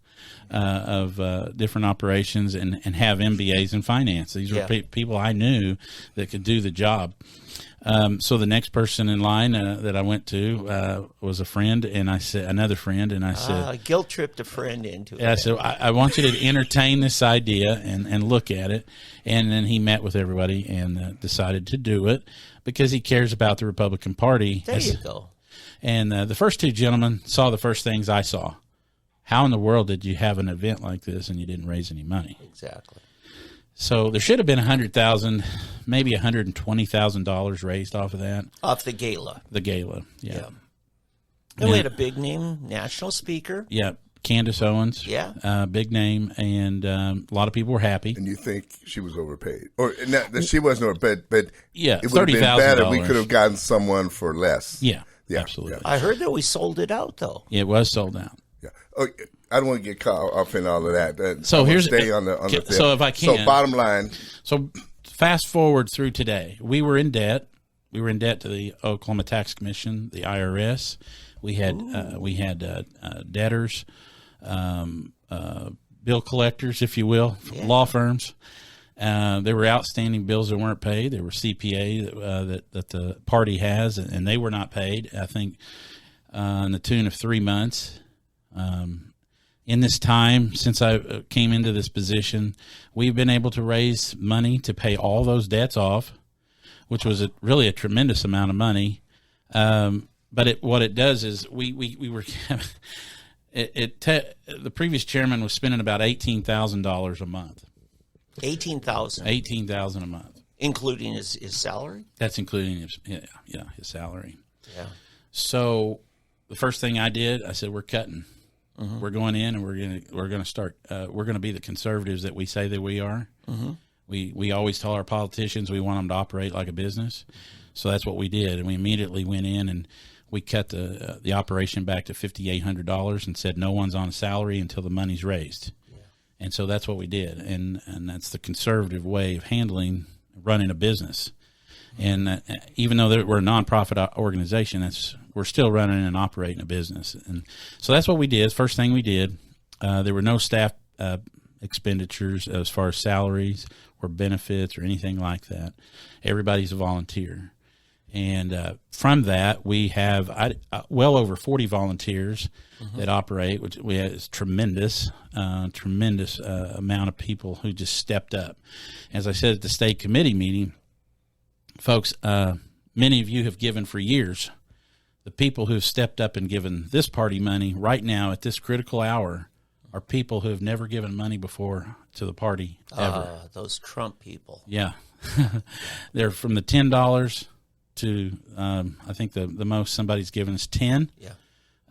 of different operations and have MBAs in finance. These were people I knew that could do the job. So the next person in line that I went to was a friend, and I said, another friend, and I said, guilt tripped a friend into it. Yeah, so I want you to entertain this idea and look at it. And then he met with everybody and decided to do it because he cares about the Republican Party. There you go. And the first 2 gentlemen saw the first things I saw. How in the world did you have an event like this and you didn't raise any money? Exactly. So there should have been $100,000, maybe $120,000 raised off of that. Off the gala. The gala, yeah. And we had a big name national speaker. Yeah, Candace Owens. Yeah. Big name, and a lot of people were happy. And you think she was overpaid? Or not that she wasn't overpaid, but yeah, it would have been better. We $30,000. could have gotten someone for less. Yeah, absolutely. I heard that we sold it out, though. It was sold out. Yeah. Oh, I don't want to get caught off in all of that. So here's stay on the thing. So if I can. So bottom line. So fast forward through today, we were in debt. We were in debt to the Oklahoma Tax Commission, the IRS. We had debtors, bill collectors, if you will, law firms. There were outstanding bills that weren't paid. There were CPA that the party has, and they were not paid. I think in the tune of 3 months. In this time, since I came into this position, we've been able to raise money to pay all those debts off, which was really a tremendous amount of money. But what it does is we were the previous chairman was spending about $18,000 a month. $18,000 a month, including his salary. That's including his salary. Yeah. So the first thing I did, I said, we're cutting. Mm-hmm. We're going in, and we're gonna start. We're gonna be the conservatives that we say that we are. Mm-hmm. We always tell our politicians we want them to operate like a business, so that's what we did, and we immediately went in and we cut the operation back to $5,800 and said no one's on a salary until the money's raised, and so that's what we did, and that's the conservative way of running a business, and even though we're a nonprofit organization, we're still running and operating a business. And so that's what we did. First thing we did, there were no staff expenditures as far as salaries or benefits or anything like that. Everybody's a volunteer. And from that, we have well over 40 volunteers that operate, which we have is tremendous amount of people who just stepped up. As I said at the state committee meeting, folks, many of you have given for years. The people who have stepped up and given this party money right now at this critical hour are people who have never given money before to the party ever. Those Trump people. Yeah. They're from the $10 to I think the most somebody's given is 10. Yeah.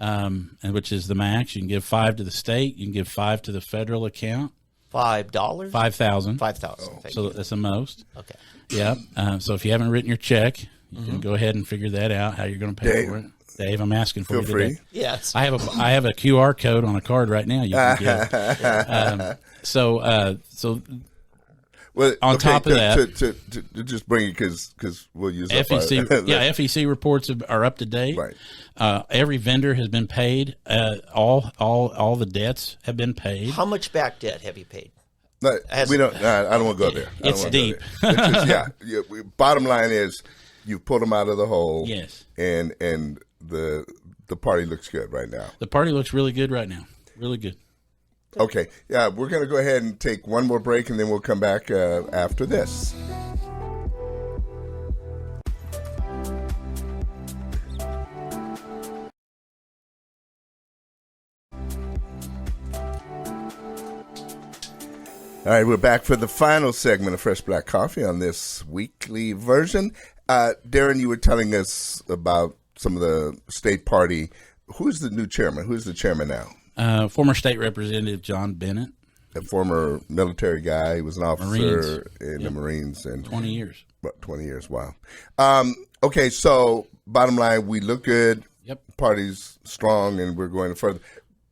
and which is the max. You can give $5 to the state. You can give $5 to the federal account. $5? $5,000. $5,000. So that's the most. Okay. Yeah. So if you haven't written your check, you can go ahead and figure that out, how you're going to pay Dave. for it. Dave, I'm asking for Feel you free. today. Yes. I have a QR code on a card right now. You can give. So Well, on top of that, to just bring it because we'll use up FEC, FEC reports are up to date. Right. Every vendor has been paid. All the debts have been paid. How much back debt have you paid? No, we don't. I don't want to go there. I don't It's wanna go deep. there. It's just, bottom line is, you pulled them out of the hole. Yes. And the party looks good right now. The party looks really good right now. Really good. Okay. Yeah, we're going to go ahead and take one more break, and then we'll come back after this. All right, we're back for the final segment of Fresh Black Coffee on this weekly version. Darren, you were telling us about some of the state party. Who's the new chairman? Who's the chairman now? Former state representative John Bennett. A former military guy. He was an officer in the Marines. And 20 years. About 20 years, wow. Okay, so bottom line, we look good. Yep. Party's strong, and we're going further.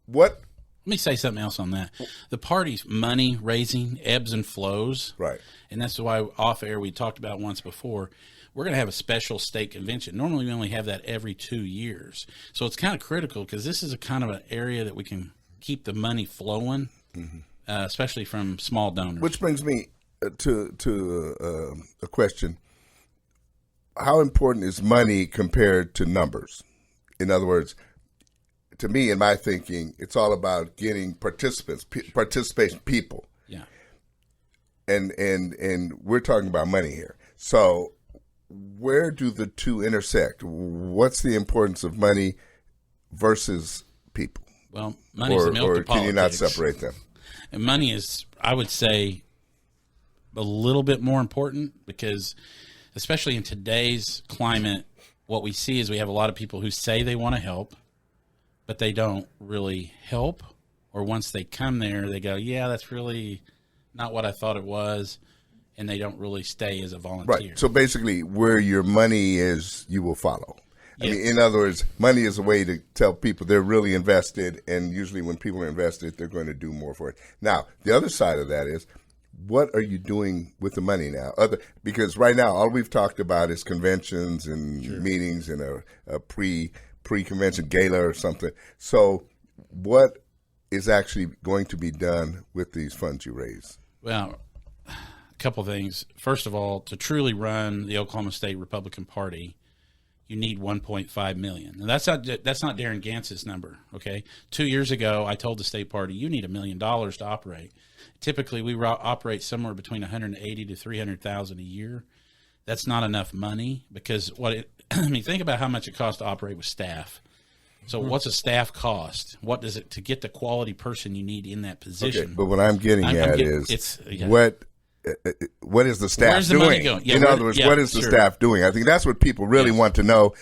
What? Let me say something else on that. The party's money raising ebbs and flows. Right. And that's why off air we talked about once before. We're going to have a special state convention. Normally we only have that every 2 years. So it's kind of critical because this is a kind of an area that we can keep the money flowing, especially from small donors. Which brings me to a question. How important is money compared to numbers? In other words, to me, in my thinking, it's all about getting participation, people. Yeah. And we're talking about money here. So where do the two intersect? What's the importance of money versus people? Well, money's the milk or of politics. can you not separate them? And money is, I would say, a little bit more important because, especially in today's climate, what we see is we have a lot of people who say they want to help, but they don't really help. Or once they come there, they go, yeah, that's really not what I thought it was. And they don't really stay as a volunteer. Right. So basically, where your money is, you will follow. Yeah. I mean, in other words, money is a way to tell people they're really invested. And usually when people are invested, they're going to do more for it. Now, the other side of that is, what are you doing with the money now? Because right now, all we've talked about is conventions and meetings and a pre-convention gala or something. So what is actually going to be done with these funds you raise? Well, a couple things. First of all, to truly run the Oklahoma State Republican Party, you need $1.5 million. Now, that's not Darren Gantz's number, okay? 2 years ago, I told the state party, you need $1 million to operate. Typically, we operate somewhere between $180,000 to $300,000 a year. That's not enough money because I mean, think about how much it costs to operate with staff. So what's a staff cost? What does it to get the quality person you need in that position? Okay, but what I'm getting what is the staff Where's the doing? money going? Yeah, in other words, what is the staff doing? I think that's what people really want to know,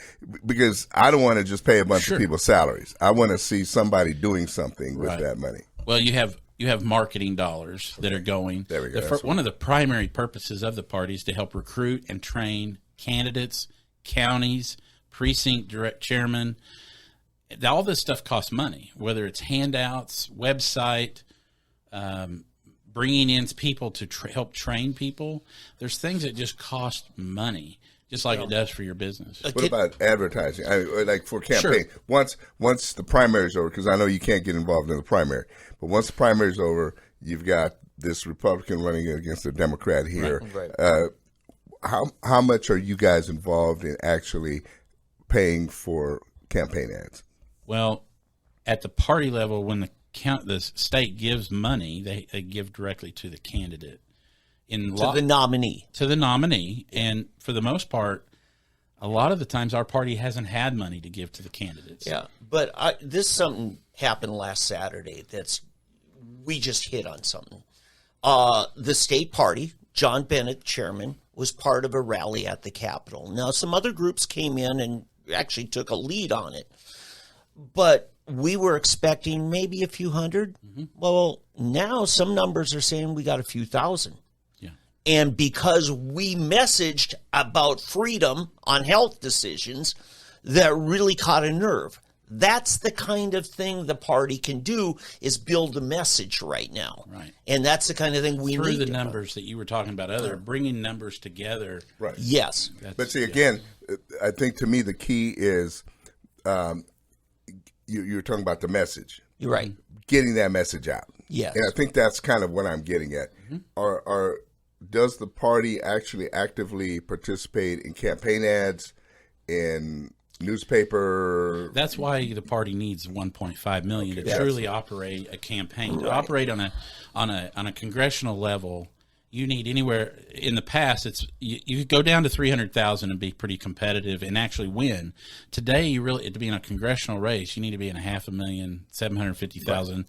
because I don't want to just pay a bunch of people's salaries. I want to see somebody doing something with that money. Well, you have marketing dollars that are going. There we go. One of the primary purposes of the party is to help recruit and train candidates, counties, precinct direct chairmen. All this stuff costs money, whether it's handouts, website, bringing in people to help train people. There's things that just cost money, just like it does for your business. What about advertising? Like for campaign, once the primary is over, because I know you can't get involved in the primary, but once the primary is over, you've got this Republican running against a Democrat here. Right. How much are you guys involved in actually paying for campaign ads? Well, at the party level, when the state gives money, they give directly to the candidate. To the nominee. To the nominee. And for the most part, a lot of the times our party hasn't had money to give to the candidates. Yeah, but this something happened last Saturday we just hit on something. The state party, John Bennett, chairman, was part of a rally at the Capitol. Now, some other groups came in and actually took a lead on it. but we were expecting maybe a few hundred. Well, now some numbers are saying we got a few thousand. Yeah. And because we messaged about freedom on health decisions, that really caught a nerve. That's the kind of thing the party can do, is build a message right now. Right. And that's the kind of thing we Through need. the numbers that you were talking about bringing numbers together. Right. Yes. But see, again, I think to me the key is you're talking about the message. You're right. Getting that message out. Yes. And I think that's kind of what I'm getting at. Does the party actually actively participate in campaign ads, in newspaper? That's why the party needs 1.5 million to truly operate a campaign. To operate on a congressional level, you need anywhere. In the past, you could go down to 300,000 and be pretty competitive and actually win. Today, to be in a congressional race, you need to be in 500,000, 750,000,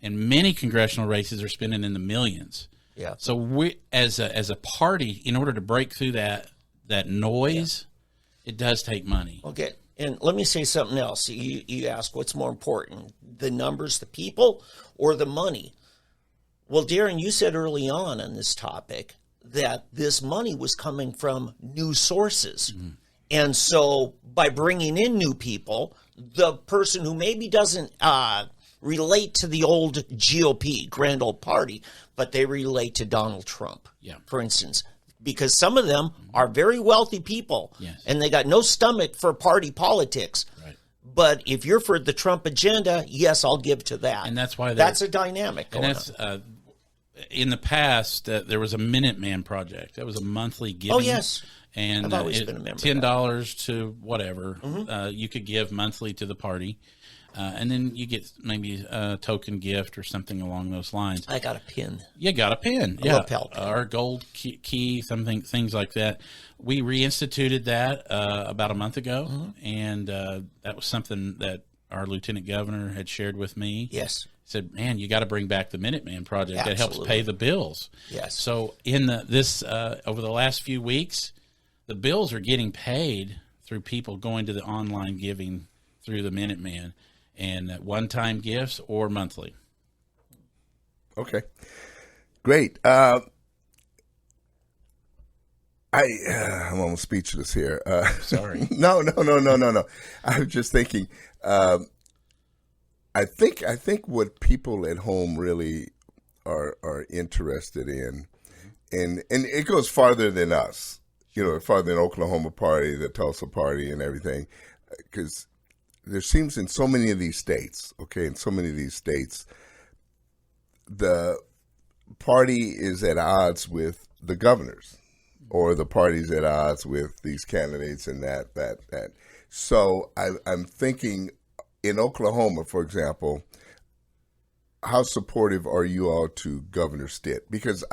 and many congressional races are spending in the millions. Yeah. So we, as a party, in order to break through that noise, it does take money. Okay. And let me say something else. You ask what's more important, the numbers, the people, or the money? Well, Darren, you said early on this topic that this money was coming from new sources. And so by bringing in new people, the person who maybe doesn't relate to the old GOP, grand old party, but they relate to Donald Trump, for instance, because some of them are very wealthy people, and they got no stomach for party politics. Right. But if you're for the Trump agenda, yes, I'll give to that. And that's why that's a dynamic going on. In the past, there was a Minuteman project. That was a monthly giving. Oh, yes. And I've always been a member of $10 to whatever you could give monthly to the party. And then you get maybe a token gift or something along those lines. I got a pin. You got a pin, a lapel pin. Or gold key, things like that. We reinstituted that about a month ago, and that was something that our lieutenant governor had shared with me. Yes. He said, "Man, you got to bring back the Minuteman project. Absolutely. That helps pay the bills." Yes. So in over the last few weeks, the bills are getting paid through people going to the online giving through the Minuteman. And one-time gifts or monthly. Okay, great. I'm almost speechless here. Sorry. No. I was just thinking. I think what people at home really are interested in, and it goes farther than us. Farther than Oklahoma Party, the Tulsa Party, and everything, because there seems in so many of these states, the party is at odds with the governors, or the party's at odds with these candidates and that. So I'm thinking in Oklahoma, for example, how supportive are you all to Governor Stitt? Because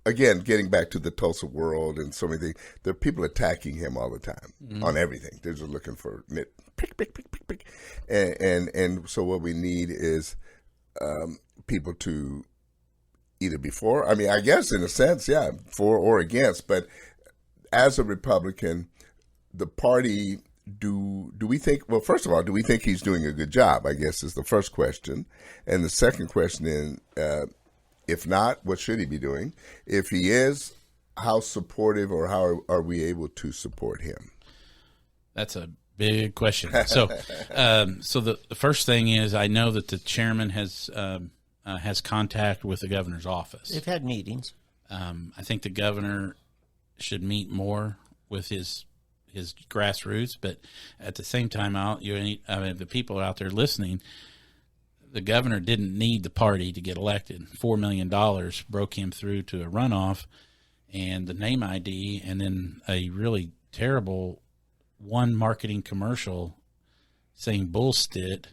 again, getting back to the Tulsa world and so many things, there are people attacking him all the time on everything. They're just looking for pick. And so what we need is people to either be for, I guess in a sense, for or against. But as a Republican, the party, do we think, well, first of all, do we think he's doing a good job, I guess is the first question. And the second question is, if not, what should he be doing? If he is, how supportive or how are we able to support him? That's a big question. So the first thing is, I know that the chairman has contact with the governor's office. They've had meetings. I think the governor should meet more with his grassroots, but at the same time, the people out there listening, the governor didn't need the party to get elected. $4 million broke him through to a runoff, and the name ID, and then a really terrible marketing commercial saying "bullshit"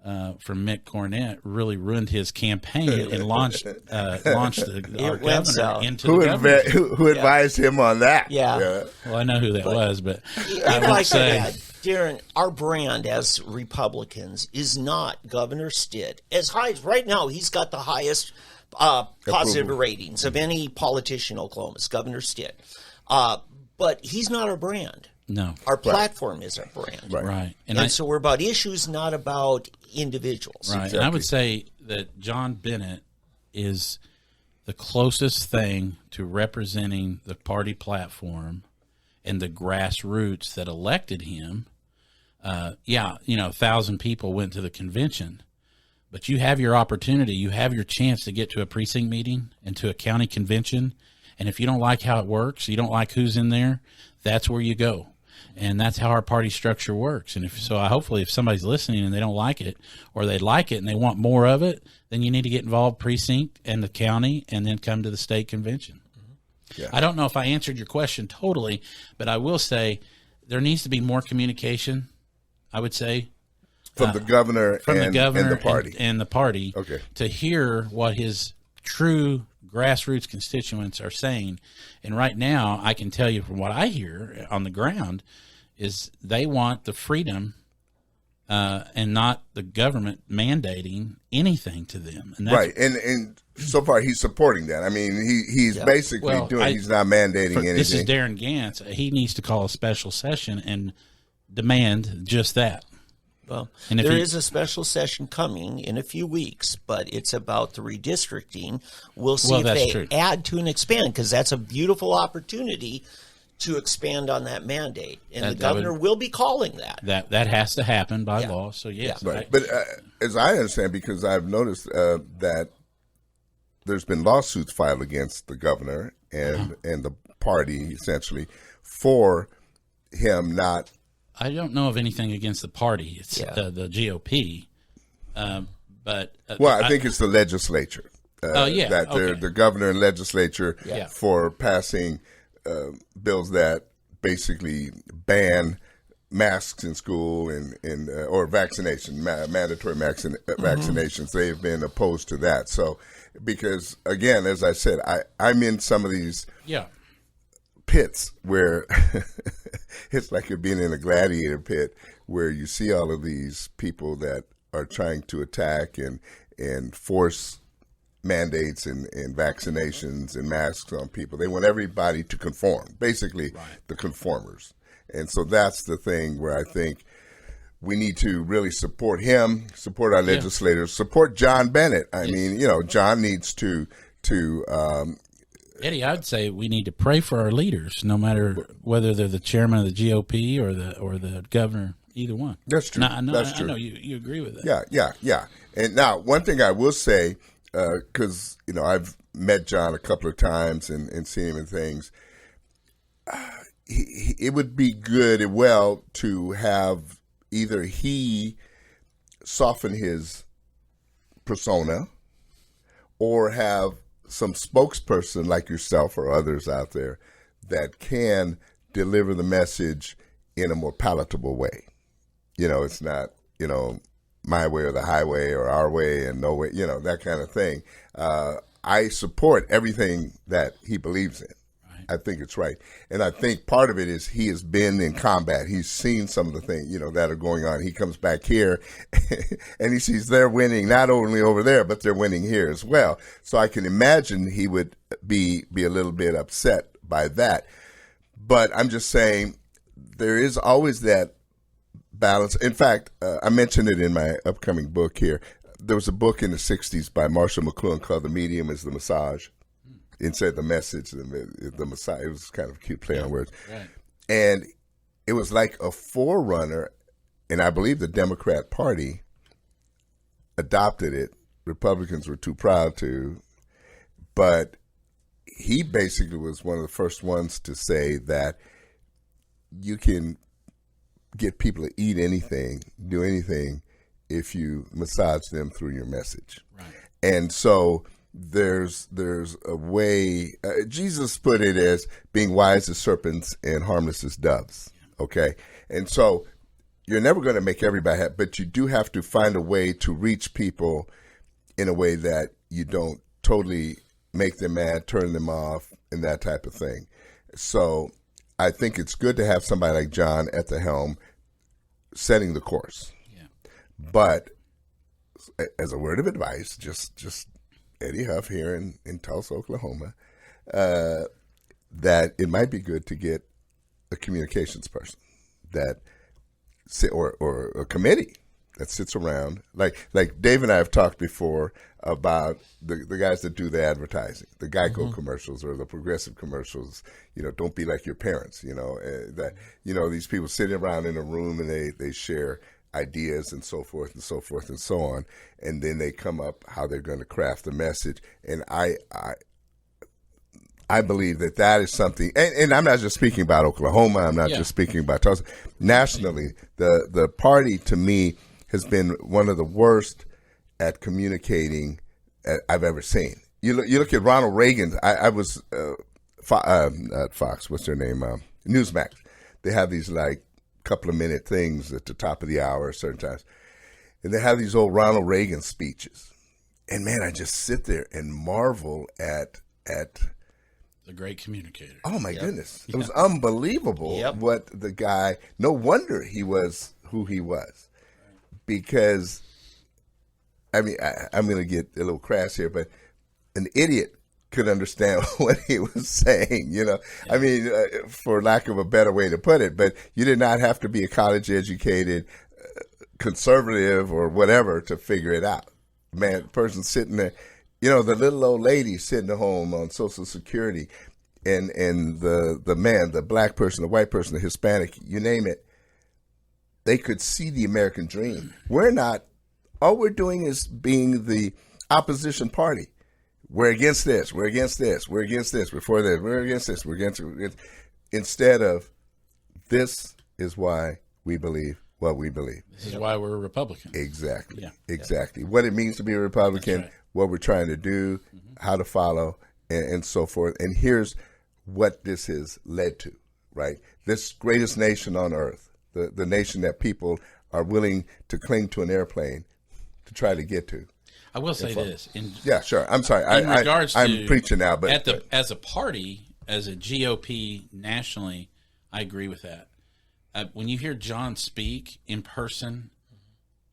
from Mick Cornett really ruined his campaign and launched our governor into the government. Who advised him on that? Yeah. Well, I know who that was, but I would say, Darren, our brand as Republicans is not Governor Stitt. As high as right now, he's got the highest positive ratings of any politician in Oklahoma. It's Governor Stitt. But he's not our brand. No. Our platform is our brand. Right. And so we're about issues, not about individuals. Right. And I would say that John Bennett is the closest thing to representing the party platform and the grassroots that elected him. 1,000 people went to the convention, but you have your opportunity. You have your chance to get to a precinct meeting and to a county convention. And if you don't like how it works, you don't like who's in there, that's where you go. And that's how our party structure works. And hopefully if somebody's listening and they don't like it, or they like it and they want more of it, then you need to get involved precinct and the county and then come to the state convention. Yeah. I don't know if I answered your question totally, but I will say there needs to be more communication, I would say. From the governor and the party. And the party, okay, to hear what his true grassroots constituents are saying. And right now, I can tell you from what I hear on the ground is they want the freedom and not the government mandating anything to them. And that's, right. And so far, he's supporting that. I mean, he's basically he's not mandating anything. This is Darren Gantz. He needs to call a special session and demand just that. Well, there is a special session coming in a few weeks, but it's about the redistricting. We'll see if they add to and expand, because that's a beautiful opportunity to expand on that mandate. And the governor will be calling that. That has to happen by law, so yes. Yeah. Right. But as I understand, because I've noticed that there's been lawsuits filed against the governor and the party, essentially, for him not... I don't know of anything against the party. It's the GOP. But I think it's the legislature. The governor and legislature for passing bills that basically ban masks in school and or vaccination, mandatory vaccinations. They've been opposed to that. So, because again, as I said, I'm in some of these pits where it's like you're being in a gladiator pit, where you see all of these people that are trying to attack and force mandates and vaccinations and masks on people. They want everybody to conform, basically the conformers. And so that's the thing where I think we need to really support him, support our legislators, support John Bennett. I mean, John needs to Eddie, I'd say we need to pray for our leaders, no matter whether they're the chairman of the GOP or the governor, either one. That's true. I know you agree with that. Yeah. And now, one thing I will say, because I've met John a couple of times and seen him in things. It would be good, to have either he soften his persona, or have some spokesperson like yourself or others out there that can deliver the message in a more palatable way. It's not, my way or the highway or our way and no way, that kind of thing. I support everything that he believes in. Right. I think it's right. And I think part of it is he has been in combat. He's seen some of the things, that are going on. He comes back here and he sees they're winning not only over there, but they're winning here as well. So I can imagine he would be a little bit upset by that. But I'm just saying there is always that balance. In fact, I mentioned it in my upcoming book here. There was a book in the 60s by Marshall McLuhan called The Medium is the Massage. Instead of the message, the massage. It was kind of a cute play on words. Right. And it was like a forerunner, and I believe the Democrat Party adopted it. Republicans were too proud to. But he basically was one of the first ones to say that you can get people to eat anything, do anything, if you massage them through your message. Right. And so there's a way, Jesus put it as being wise as serpents and harmless as doves. Okay. And so you're never going to make everybody happy, but you do have to find a way to reach people in a way that you don't totally make them mad, turn them off, and that type of thing. So I think it's good to have somebody like John at the helm setting the course. Yeah. But as a word of advice, just Eddie Huff here in Tulsa, Oklahoma, that it might be good to get a communications person that or a committee that sits around, like Dave and I have talked before about the guys that do the advertising, the Geico commercials or the Progressive commercials. Don't be like your parents. These people sitting around in a room and they share ideas and so forth and so forth and so on, and then they come up how they're going to craft the message. And I believe that is something, and I'm not just speaking about Oklahoma. I'm not just speaking about Tulsa. Nationally, the party to me has been one of the worst at communicating I've ever seen. You look at Ronald Reagan. I was not Fox. What's their name? Newsmax. They have these like couple of minute things at the top of the hour certain times, and they have these old Ronald Reagan speeches. And man, I just sit there and marvel at the great communicator. Oh my goodness. It was unbelievable what the guy, no wonder he was who he was. Because, I mean, I'm going to get a little crass here, but an idiot could understand what he was saying, I mean, for lack of a better way to put it, but you did not have to be a college educated conservative or whatever to figure it out. Man, person sitting there, the little old lady sitting at home on Social Security, and the man, the black person, the white person, the Hispanic, you name it, they could see the American dream. We're not. All we're doing is being the opposition party. We're against this. We're against this. We're against this. Before this, we're against this. We're against it. Instead of, this is why we believe what we believe. This is why we're a Republican. Exactly. Yeah. Exactly. What it means to be a Republican, right. What we're trying to do, how to follow, and so forth. And here's what this has led to, right? This greatest nation on earth, the nation that people are willing to cling to an airplane to try to get to. I will say this. Yeah, sure. I'm sorry. I'm preaching now, but as a party, as a GOP nationally, I agree with that. When you hear John speak in person,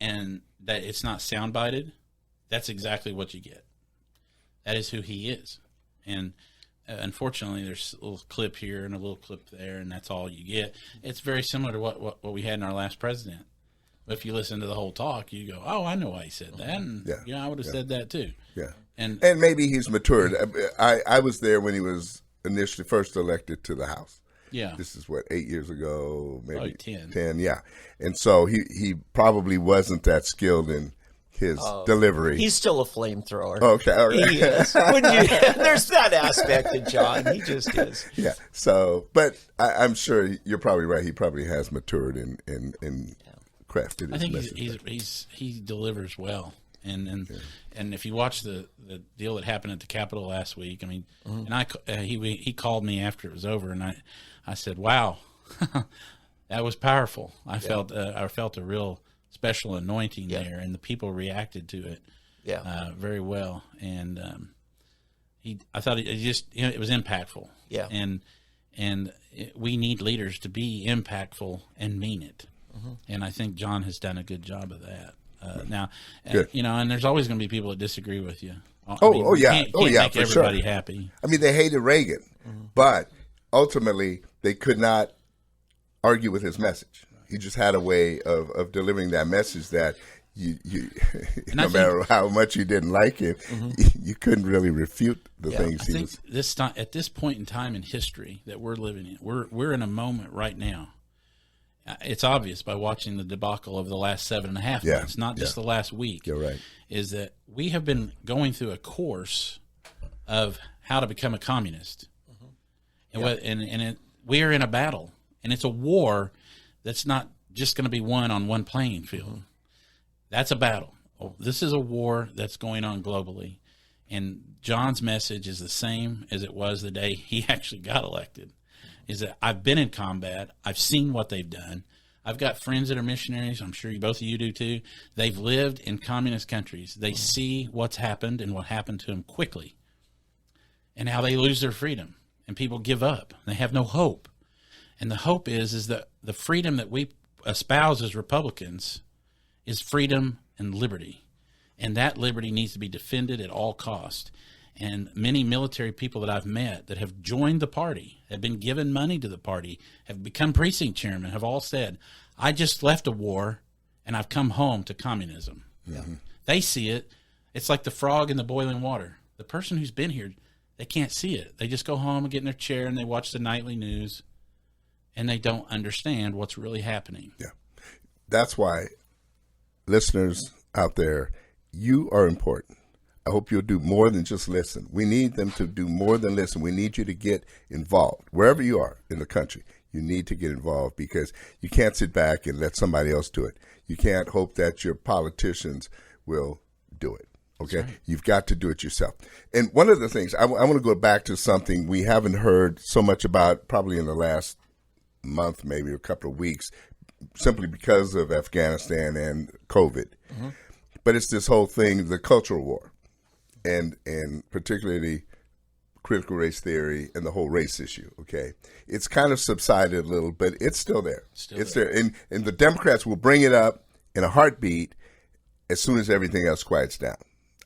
and that it's not soundbited, that's exactly what you get. That is who he is, and unfortunately, there's a little clip here and a little clip there, and that's all you get. It's very similar to what we had in our last president. If you listen to the whole talk, you go, "Oh, I know why he said that." And, I would have said that too. Yeah, and maybe he's matured. I was there when he was initially first elected to the House. Yeah, this is 8 years ago, maybe 10. Yeah, and so he probably wasn't that skilled in his delivery. He's still a flamethrower. Okay. He is. There's that aspect of John. He just is. Yeah. So, but I'm sure you're probably right. He probably has matured and crafted his I think message. he delivers well. And if you watch the deal that happened at the Capitol last week, I mean, and he called me after it was over, and I said, "Wow, that was powerful." I felt a real special anointing there, and the people reacted to it very well. And I thought it was impactful. Yeah, and we need leaders to be impactful and mean it. And I think John has done a good job of that. Now, and there's always going to be people that disagree with you. Can't make everybody happy. I mean, they hated Reagan, but ultimately they could not argue with his message. He just had a way of delivering that message that you no matter how much you didn't like him, you couldn't really refute the things he was. At this point in time in history that we're living in, we're in a moment right now. It's obvious by watching the debacle of the last 7.5 months, not just the last week. You're right. Is that we have been going through a course of how to become a communist, and we are in a battle, and it's a war that's not just going to be won on one playing field. That's a battle. This is a war that's going on globally, and John's message is the same as it was the day he actually got elected. Is that I've been in combat. I've seen what they've done. I've got friends that are missionaries. I'm sure both of you do too. They've lived in communist countries. They see what's happened and what happened to them quickly and how they lose their freedom and people give up. They have no hope. And the hope is that the freedom that we espouse as Republicans is freedom and liberty. And that liberty needs to be defended at all cost. And many military people that I've met that have joined the party, have been given money to the party, have become precinct chairmen, have all said, I just left a war and I've come home to communism. Mm-hmm. They see it. It's like the frog in the boiling water. The person who's been here, they can't see it. They just go home and get in their chair and they watch the nightly news and they don't understand what's really happening. Yeah. That's why, listeners out there, you are important. I hope you'll do more than just listen. We need them to do more than listen. We need you to get involved. Wherever you are in the country, you need to get involved because you can't sit back and let somebody else do it. You can't hope that your politicians will do it. Okay? Right. You've got to do it yourself. And one of the things, I want to go back to something we haven't heard so much about probably in the last month, maybe a couple of weeks, simply because of Afghanistan and COVID. Mm-hmm. But it's this whole thing, the cultural war. And particularly critical race theory and the whole race issue, okay? It's kind of subsided a little, but it's still there. It's there. And the Democrats will bring it up in a heartbeat as soon as everything else quiets down.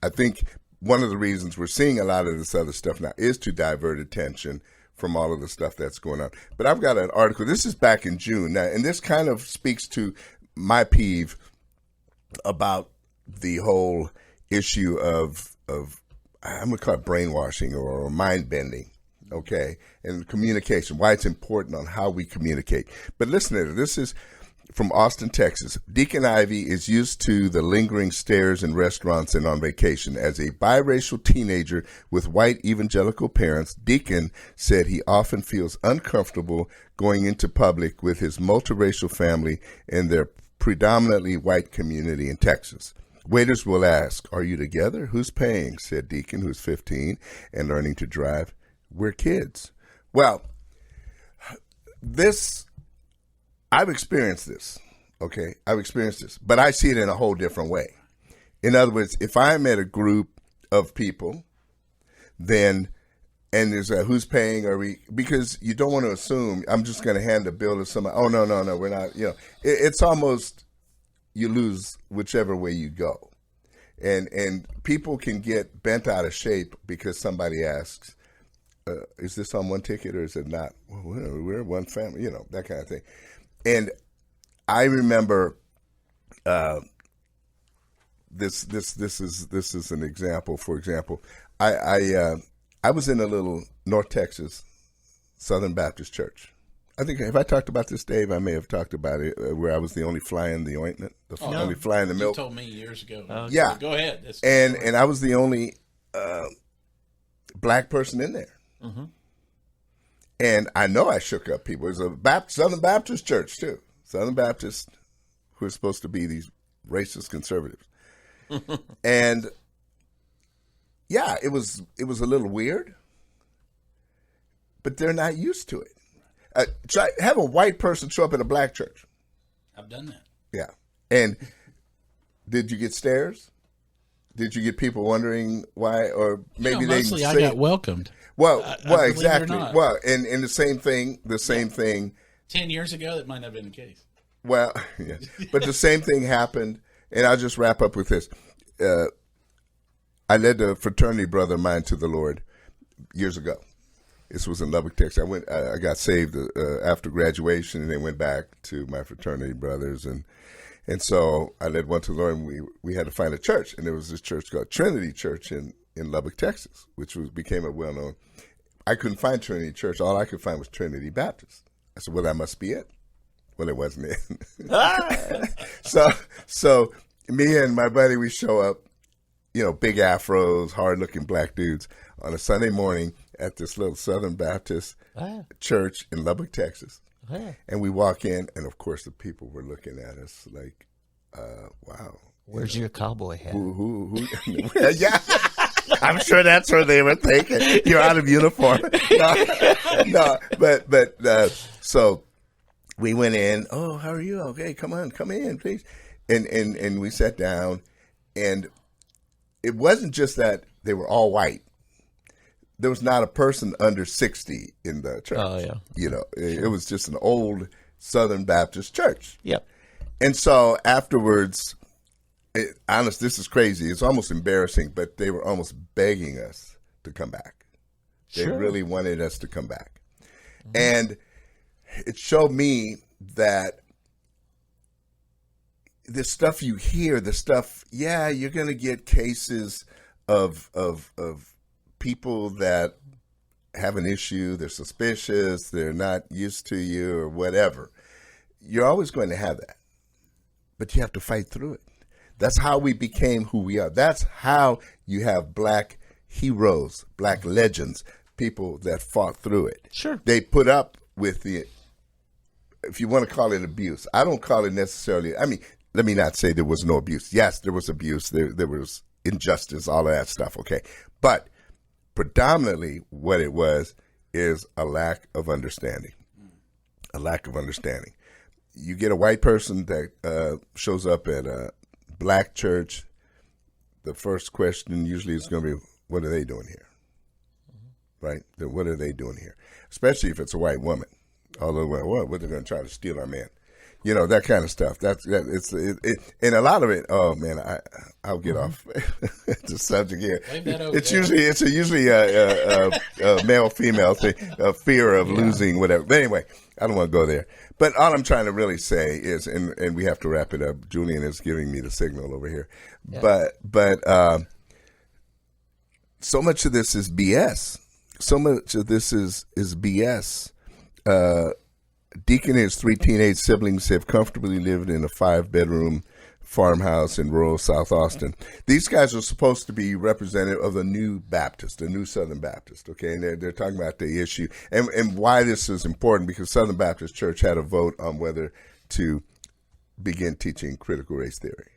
I think one of the reasons we're seeing a lot of this other stuff now is to divert attention from all of the stuff that's going on. But I've got an article. This is back in June. Now, and this kind of speaks to my peeve about the whole issue of I'm going to call it brainwashing or mind bending, okay, and communication, why it's important on how we communicate. But listen to this is from Austin, Texas. Deacon Ivy is used to the lingering stares in restaurants and on vacation. As a biracial teenager with white evangelical parents, Deacon said he often feels uncomfortable going into public with his multiracial family and their predominantly white community in Texas. Waiters will ask, are you together? Who's paying? Said Deacon, who's 15 and learning to drive. We're kids. Well, I've experienced this, okay? I've experienced this, but I see it in a whole different way. In other words, if I'm at a group of people, then, and there's a who's paying, because you don't want to assume I'm just going to hand a bill to somebody. Oh, no, we're not, it's almost, you lose whichever way you go. And people can get bent out of shape because somebody asks, is this on one ticket or is it not? Well, we're one family, that kind of thing. And I remember this is an example. For example, I was in a little North Texas Southern Baptist church. I think, have I talked about this, Dave? I may have talked about it, where I was the only fly in the ointment, only fly in the milk. You told me years ago. Yeah. Go ahead. And I was the only black person in there. Mm-hmm. And I know I shook up people. It was a Southern Baptist church, too. Southern Baptists who are supposed to be these racist conservatives. And, yeah, it was a little weird, but they're not used to it. Have a white person show up in a black church. I've done that. Yeah. And did you get stares? Did you get people wondering why? Or maybe mostly I got welcomed. Well, exactly. Well, and the same thing. 10 years ago, that might not have been the case. Well, yeah. But the same thing happened, and I'll just wrap up with this. I led a fraternity brother of mine to the Lord years ago. This was in Lubbock, Texas. I got saved after graduation, and then went back to my fraternity brothers, and so I led one to the Lord, and we had to find a church, and there was this church called Trinity Church in Lubbock, Texas, which became a well-known. I couldn't find Trinity Church. All I could find was Trinity Baptist. I said, well, that must be it. Well, it wasn't it. So me and my buddy, we show up, big afros, hard-looking black dudes on a Sunday morning at this little Southern Baptist church in Lubbock, Texas. And we walk in, and of course the people were looking at us like, wow. Where's your cowboy hat? Who? Yeah. I'm sure that's what they were thinking. You're out of uniform. But so we went in. Oh, how are you? Okay, come in, please. And we sat down, and it wasn't just that they were all white. There was not a person under 60 in the church. Oh, yeah. It was just an old Southern Baptist church. Yep. And so afterwards, this is crazy. It's almost embarrassing, but they were almost begging us to come back. They Sure. really wanted us to come back. And it showed me that the stuff you hear, you're going to get cases of people that have an issue, they're suspicious, they're not used to you or whatever. You're always going to have that. But you have to fight through it. That's how we became who we are. That's how you have black heroes, black legends, people that fought through it. Sure. They put up with the, if you want to call it abuse. I don't call it necessarily, let me not say there was no abuse. Yes, there was abuse. There was injustice, all of that stuff, okay? But predominantly what it was is a lack of understanding. A lack of understanding. You get a white person that shows up at a black church, the first question usually is going to be, what are they doing here? Right? What are they doing here? Especially if it's a white woman. Although, what they're going to try to steal our man. You know, that kind of stuff. And a lot of it, oh man, I'll get off the subject here. It's usually a male-female thing, a fear of losing, whatever. But anyway, I don't want to go there. But all I'm trying to really say is, and we have to wrap it up. Julian is giving me the signal over here. Yeah. But so much of this is BS. So much of this is BS. Deacon and his 3 teenage siblings have comfortably lived in a 5-bedroom farmhouse in rural South Austin. These guys are supposed to be representative of the new Baptist, the new Southern Baptist, okay? And they're talking about the issue and why this is important, because Southern Baptist Church had a vote on whether to begin teaching critical race theory.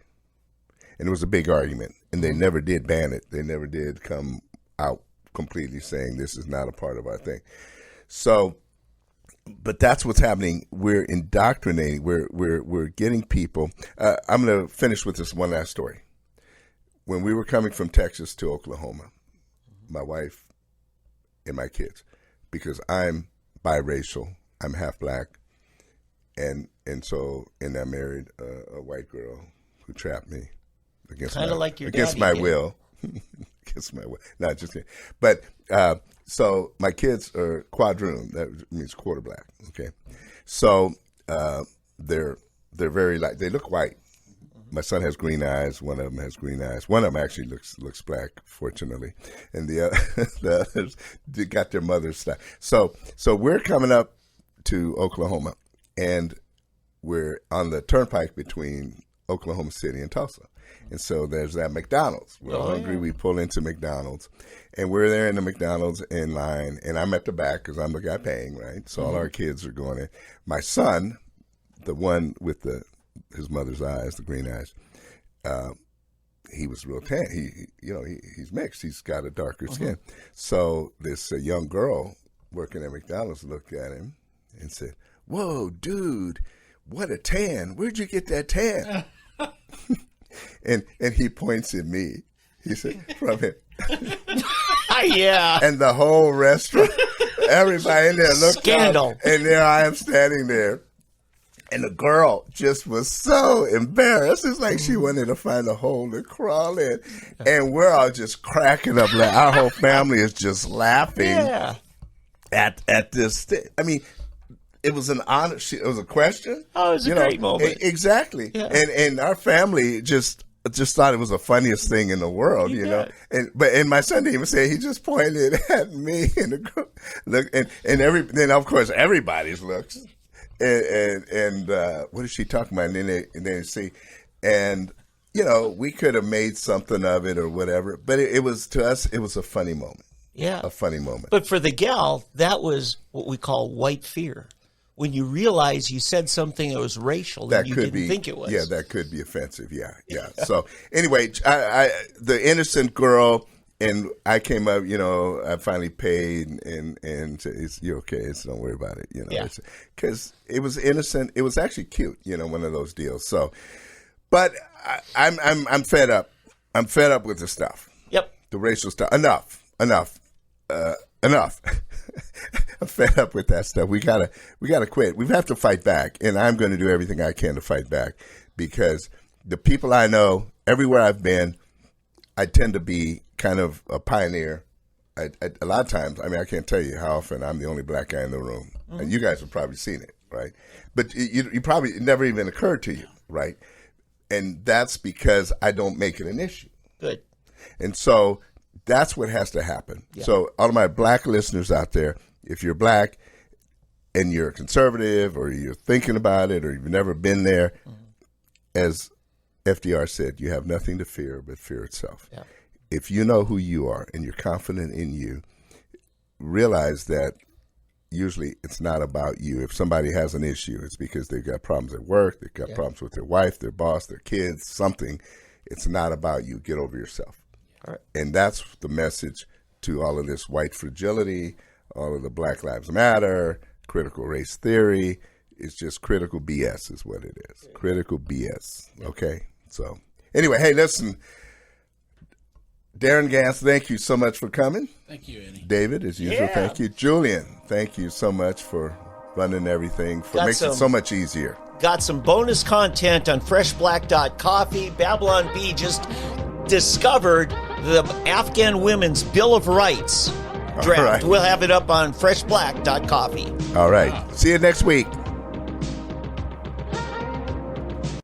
And it was a big argument, and they never did ban it. They never did come out completely saying this is not a part of our thing. So, but that's what's happening. We're indoctrinating. We're getting people. I'm going to finish with this one last story. When we were coming from Texas to Oklahoma, my wife and my kids, because I'm biracial, I'm half black, and I married a white girl who trapped me against my will. Against my will. Not just kidding. But so my kids are quadroon. That means quarter black. Okay, so they're very light. They look white. My son has green eyes. One of them has green eyes. One of them actually looks black, fortunately, and the others they got their mother's style. So we're coming up to Oklahoma, and we're on the turnpike between Oklahoma City and Tulsa. And so there's that McDonald's. We're all hungry. We pull into McDonald's, and we're there in the McDonald's in line. And I'm at the back because I'm the guy paying, right? So all our kids are going in. My son, the one with his mother's eyes, the green eyes, he was real tan. He's mixed. He's got a darker skin. So this young girl working at McDonald's looked at him and said, "Whoa, dude, what a tan! Where'd you get that tan?" And he points at me. He said, "From him." Yeah. And the whole restaurant, everybody in there looked up, and there I am standing there. And the girl just was so embarrassed. It's like she wanted to find a hole to crawl in. And we're all just cracking up. Like, our whole family is just laughing at this thing. I mean, it was an honor. It was a question. Oh, it was a great moment. Exactly. Yeah. And our family just thought it was the funniest thing in the world, you know. And my son didn't even say. He just pointed at me and then of course everybody's looks. And what is she talking about? And then they see, and we could have made something of it or whatever. But it was, to us, it was a funny moment. Yeah, a funny moment. But for the gal, that was what we call white fear. When you realize you said something that was racial that you didn't think it was. Yeah, that could be offensive. Yeah. So anyway, I the innocent girl, and I came up, I finally paid and said, "You're okay. Don't worry about it." Because it was innocent. It was actually cute. One of those deals. So, but I'm fed up. I'm fed up with the stuff. Yep. The racial stuff. Enough. I'm fed up with that stuff. We gotta quit. We have to fight back, and I'm going to do everything I can to fight back, because the people I know, everywhere I've been, I tend to be kind of a pioneer a lot of times, I mean, I can't tell you how often I'm the only black guy in the room. And you guys have probably seen it, right? But you probably, it never even occurred to you, right? And that's because I don't make it an issue. Good. And so that's what has to happen. Yeah. So all of my black listeners out there, if you're black and you're conservative or you're thinking about it or you've never been there, as FDR said, you have nothing to fear but fear itself. Yeah. If you know who you are and you're confident in you, realize that usually it's not about you. If somebody has an issue, it's because they've got problems at work, they've got problems with their wife, their boss, their kids, something. It's not about you. Get over yourself. All right. And that's the message to all of this white fragility, all of the Black Lives Matter, critical race theory. It's just critical BS is what it is. Critical BS. Okay? So anyway, hey, listen, Darren Gantz, thank you so much for coming. Thank you, Eddie. David, as usual, thank you. Julian, thank you so much for running everything. Makes it so much easier. Got some bonus content on freshblack.coffee. Babylon Bee just discovered the Afghan Women's Bill of Rights draft. Right. We'll have it up on freshblack.coffee. All right. See you next week.